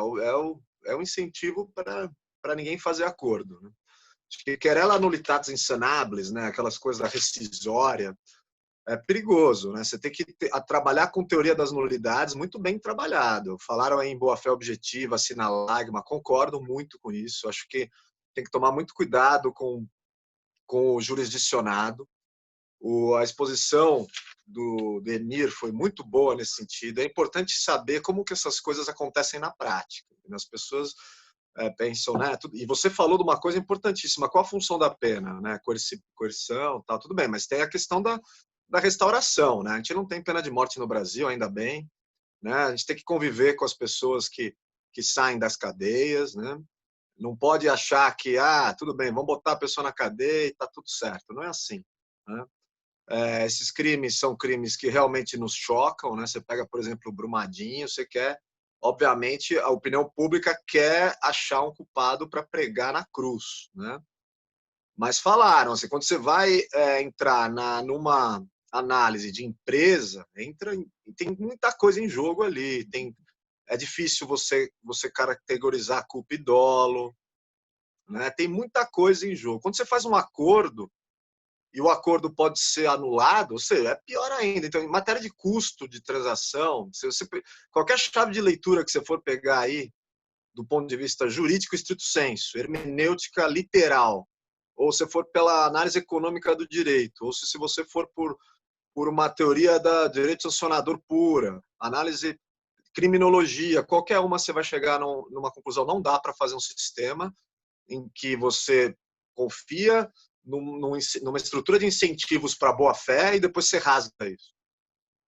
É um incentivo para ninguém fazer acordo, né? Acho que querela nulitatis insanabilis, né? Aquelas coisas da rescisória, é perigoso, né? Você tem que trabalhar com teoria das nulidades muito bem trabalhado. Falaram aí em boa-fé objetiva, sinalagma, concordo muito com isso. Acho que tem que tomar muito cuidado com o jurisdicionado. A exposição do EMIR foi muito boa nesse sentido. É importante saber como que essas coisas acontecem na prática. As pessoas pensam, né? E você falou de uma coisa importantíssima. Qual a função da pena, né? Coerção, tal, tudo bem. Mas tem a questão da restauração, né? A gente não tem pena de morte no Brasil, ainda bem, né? A gente tem que conviver com as pessoas que saem das cadeias, né? Não pode achar que, tudo bem, vamos botar a pessoa na cadeia e está tudo certo. Não é assim, né? Esses crimes são crimes que realmente nos chocam, né? Você pega, por exemplo, o Brumadinho, obviamente, a opinião pública quer achar um culpado para pregar na cruz, né? Mas falaram, assim, quando você vai entrar numa análise de empresa, tem muita coisa em jogo ali. É difícil você categorizar culpa e dolo, né? Tem muita coisa em jogo. Quando você faz um acordo e o acordo pode ser anulado, ou seja, é pior ainda. Então, em matéria de custo de transação, qualquer chave de leitura que você for pegar aí, do ponto de vista jurídico estrito sensu, hermenêutica literal, ou se for pela análise econômica do direito, ou se você for por uma teoria da direito sancionador pura, análise criminologia, qualquer uma você vai chegar numa conclusão. Não dá para fazer um sistema em que você confia numa estrutura de incentivos para boa fé e depois você rasga isso.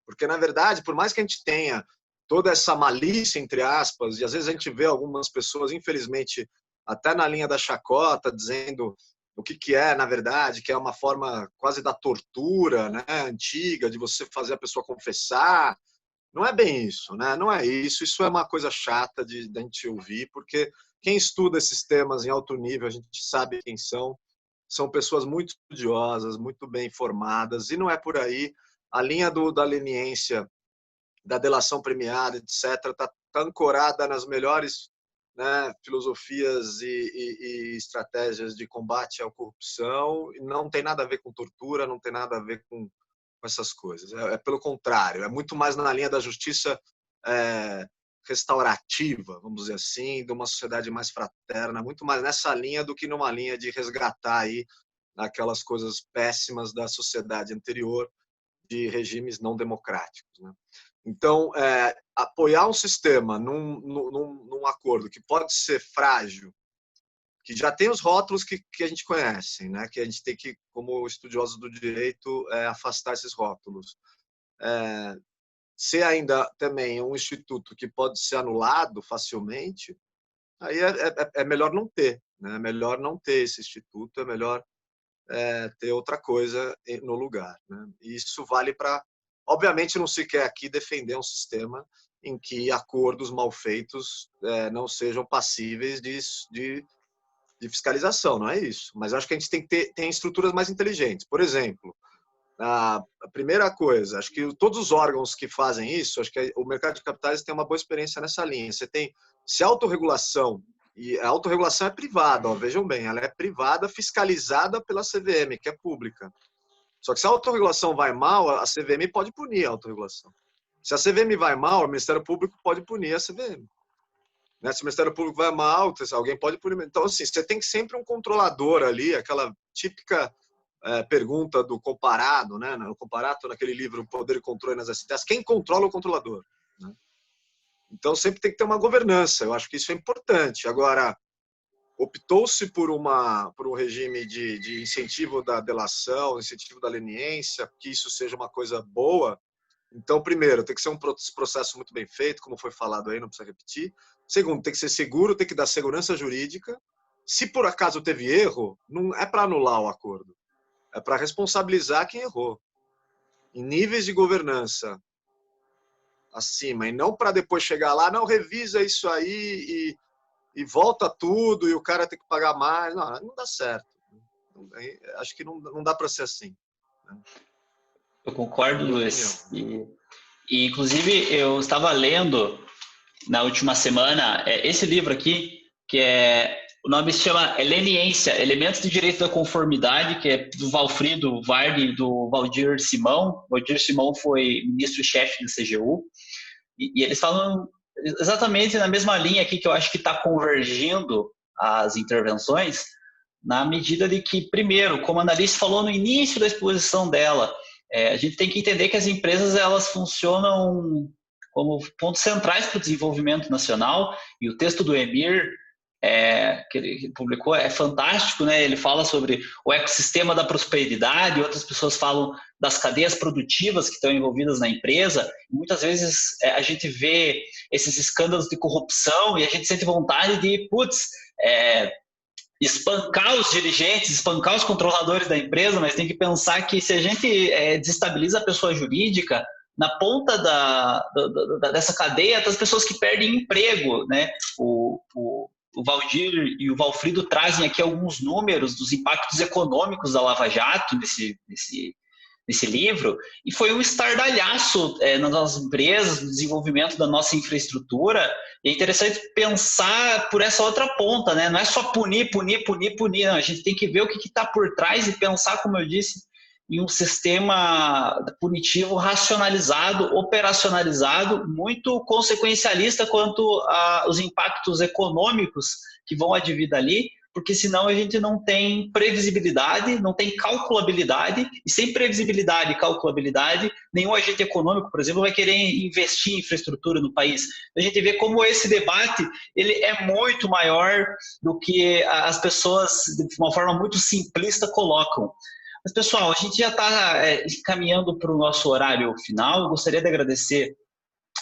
Porque, na verdade, por mais que a gente tenha toda essa malícia, entre aspas, e às vezes a gente vê algumas pessoas, infelizmente, até na linha da chacota, dizendo o que é, na verdade, que é uma forma quase da tortura, né, antiga, de você fazer a pessoa confessar. Não é bem isso, né? Não é isso. Isso é uma coisa chata de a gente ouvir, porque quem estuda esses temas em alto nível, a gente sabe quem são. São pessoas muito estudiosas, muito bem informadas, e não é por aí. A linha da leniência, da delação premiada, etc., está ancorada nas melhores, né, filosofias e estratégias de combate à corrupção, e não tem nada a ver com tortura, não tem nada a ver com essas coisas. Pelo contrário, é muito mais na linha da justiça restaurativa, vamos dizer assim, de uma sociedade mais fraterna, muito mais nessa linha do que numa linha de resgatar aí aquelas coisas péssimas da sociedade anterior, de regimes não democráticos, né? Então, apoiar um sistema num acordo que pode ser frágil, que já tem os rótulos que a gente conhece, né? Que a gente tem que, como estudiosos do direito, afastar esses rótulos. Ser ainda também um instituto que pode ser anulado facilmente, aí é melhor não ter, né? É melhor não ter esse instituto, é melhor ter outra coisa no lugar, né? E isso vale para... Obviamente, não se quer aqui defender um sistema em que acordos mal feitos não sejam passíveis de fiscalização, não é isso. Mas acho que a gente tem que ter estruturas mais inteligentes. Por exemplo, a primeira coisa, acho que todos os órgãos que fazem isso, acho que o mercado de capitais tem uma boa experiência nessa linha. Se a autorregulação, e a autorregulação é privada, vejam bem, ela é privada, fiscalizada pela CVM, que é pública. Só que se a autorregulação vai mal, a CVM pode punir a autorregulação. Se a CVM vai mal, o Ministério Público pode punir a CVM. Se o Ministério Público vai mal, alguém pode punir. Então, assim, você tem sempre um controlador ali, aquela típica pergunta do comparado, né? O comparado naquele livro Poder e Controle nas STS, quem controla o controlador, né? Então, sempre tem que ter uma governança. Eu acho que isso é importante. Agora, optou-se por um regime de incentivo da delação, incentivo da leniência, que isso seja uma coisa boa. Então, primeiro, tem que ser um processo muito bem feito, como foi falado aí, não precisa repetir. Segundo, tem que ser seguro, tem que dar segurança jurídica. Se por acaso teve erro, não é para anular o acordo, é para responsabilizar quem errou, em níveis de governança acima, e não para depois chegar lá, não, revisa isso aí e volta tudo e o cara tem que pagar mais. Não dá certo. Acho que não dá para ser assim, né? Eu concordo, Luiz. E, inclusive, eu estava lendo na última semana esse livro aqui, que o nome se chama Leniência, Elementos de Direito da Conformidade, que é do Valfrido Varg e do Valdir Simão. Valdir Simão foi ministro-chefe do CGU. E eles falam exatamente na mesma linha aqui, que eu acho que está convergindo as intervenções, na medida de que, primeiro, como a Annalise falou no início da exposição dela, a gente tem que entender que as empresas elas funcionam como pontos centrais para o desenvolvimento nacional, e o texto do Emir, que ele publicou, é fantástico, né? Ele fala sobre o ecossistema da prosperidade, outras pessoas falam das cadeias produtivas que estão envolvidas na empresa. Muitas vezes a gente vê esses escândalos de corrupção e a gente sente vontade de, espancar os dirigentes, espancar os controladores da empresa, mas tem que pensar que se a gente desestabiliza a pessoa jurídica, na ponta dessa cadeia, das pessoas que perdem emprego, né? O Valdir e o Valfrido trazem aqui alguns números dos impactos econômicos da Lava Jato nesse livro, e foi um estardalhaço nas empresas, no desenvolvimento da nossa infraestrutura. E é interessante pensar por essa outra ponta, né? Não é só punir, não. A gente tem que ver o que está por trás e pensar, como eu disse, em um sistema punitivo racionalizado, operacionalizado, muito consequencialista quanto aos impactos econômicos que vão advir dali, porque senão a gente não tem previsibilidade, não tem calculabilidade, e sem previsibilidade e calculabilidade, nenhum agente econômico, por exemplo, vai querer investir em infraestrutura no país. A gente vê como esse debate ele é muito maior do que as pessoas, de uma forma muito simplista, colocam. Mas, pessoal, a gente já está caminhando para o nosso horário final. Eu gostaria de agradecer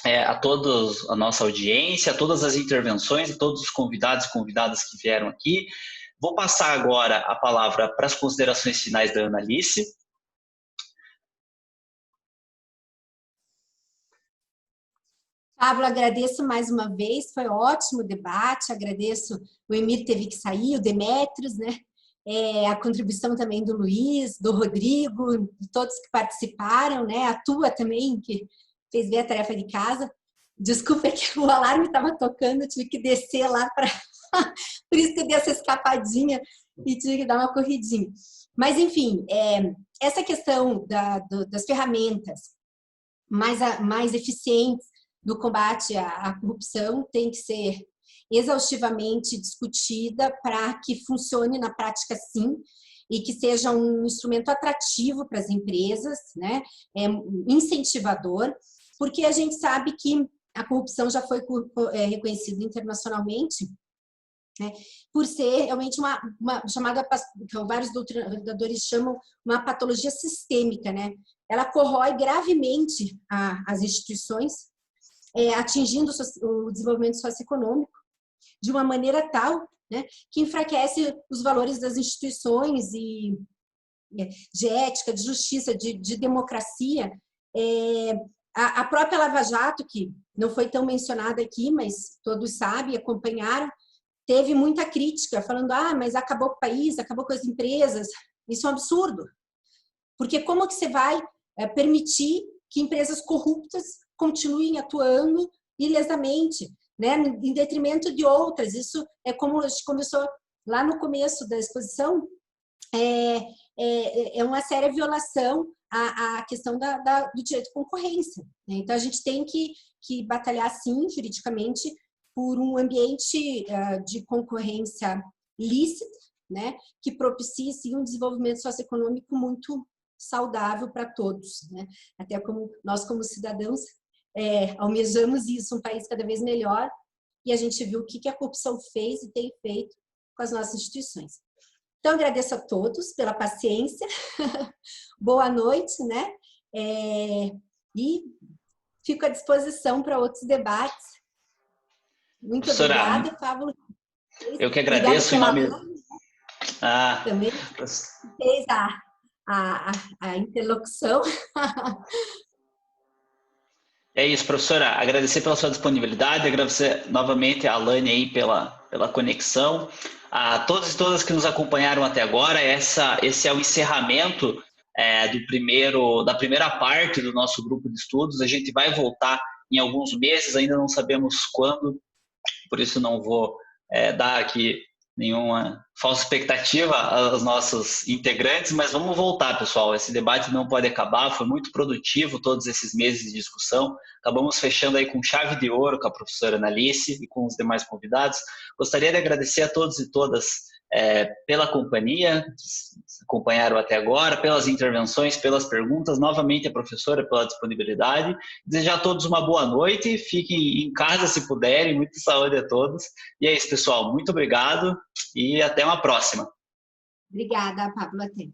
a todos, a nossa audiência, a todas as intervenções e todos os convidados e convidadas que vieram aqui. Vou passar agora a palavra para as considerações finais da Analice. Pablo, agradeço mais uma vez, foi ótimo o debate, agradeço, o Emir teve que sair, o Demetrios, né? A contribuição também do Luiz, do Rodrigo, de todos que participaram, né? A tua também, que fez ver a tarefa de casa. Desculpa que o alarme estava tocando, eu tive que descer lá para... Por isso que eu dei essa escapadinha e tive que dar uma corridinha. Mas, enfim, essa questão das ferramentas mais eficientes do combate à corrupção tem que ser exaustivamente discutida para que funcione na prática, sim, e que seja um instrumento atrativo para as empresas, né? Incentivador, porque a gente sabe que a corrupção já foi reconhecida internacionalmente, né, por ser realmente uma chamada, que vários doutrinadores chamam uma patologia sistêmica, né? Ela corrói gravemente as instituições, atingindo o desenvolvimento socioeconômico de uma maneira tal, né, que enfraquece os valores das instituições e de ética, de justiça, de democracia. A própria Lava Jato, que não foi tão mencionada aqui, mas todos sabem, acompanharam, teve muita crítica, falando, mas acabou com o país, acabou com as empresas. Isso é um absurdo. Porque como que você vai permitir que empresas corruptas continuem atuando ilesamente, né, em detrimento de outras? Isso é como a gente começou lá no começo da exposição, é uma séria violação à questão do direito de concorrência, né? Então, a gente tem que batalhar, sim, juridicamente, por um ambiente de concorrência lícita, né, que propicie, sim, um desenvolvimento socioeconômico muito saudável para todos, né? Até como nós, como cidadãos, almejamos isso, um país cada vez melhor, e a gente viu o que a corrupção fez e tem feito com as nossas instituições. Então, agradeço a todos pela paciência, boa noite, né? E fico à disposição para outros debates. Muito obrigada, Pablo. Eu que agradeço em nome... Também fez a interlocução. É isso, professora. Agradecer pela sua disponibilidade, agradecer novamente a Alane aí pela conexão. A todos e todas que nos acompanharam até agora, esse é o encerramento da primeira parte do nosso grupo de estudos. A gente vai voltar em alguns meses, ainda não sabemos quando, por isso não vou dar aqui nenhuma falsa expectativa aos nossos integrantes, mas vamos voltar, pessoal. Esse debate não pode acabar, foi muito produtivo todos esses meses de discussão. Acabamos fechando aí com chave de ouro com a professora Analice e com os demais convidados. Gostaria de agradecer a todos e todas pela companhia, que acompanharam até agora, pelas intervenções, pelas perguntas, novamente a professora pela disponibilidade. Desejar a todos uma boa noite, fiquem em casa se puderem, muita saúde a todos. E é isso, pessoal, muito obrigado e até uma próxima. Obrigada, Pablo. Até.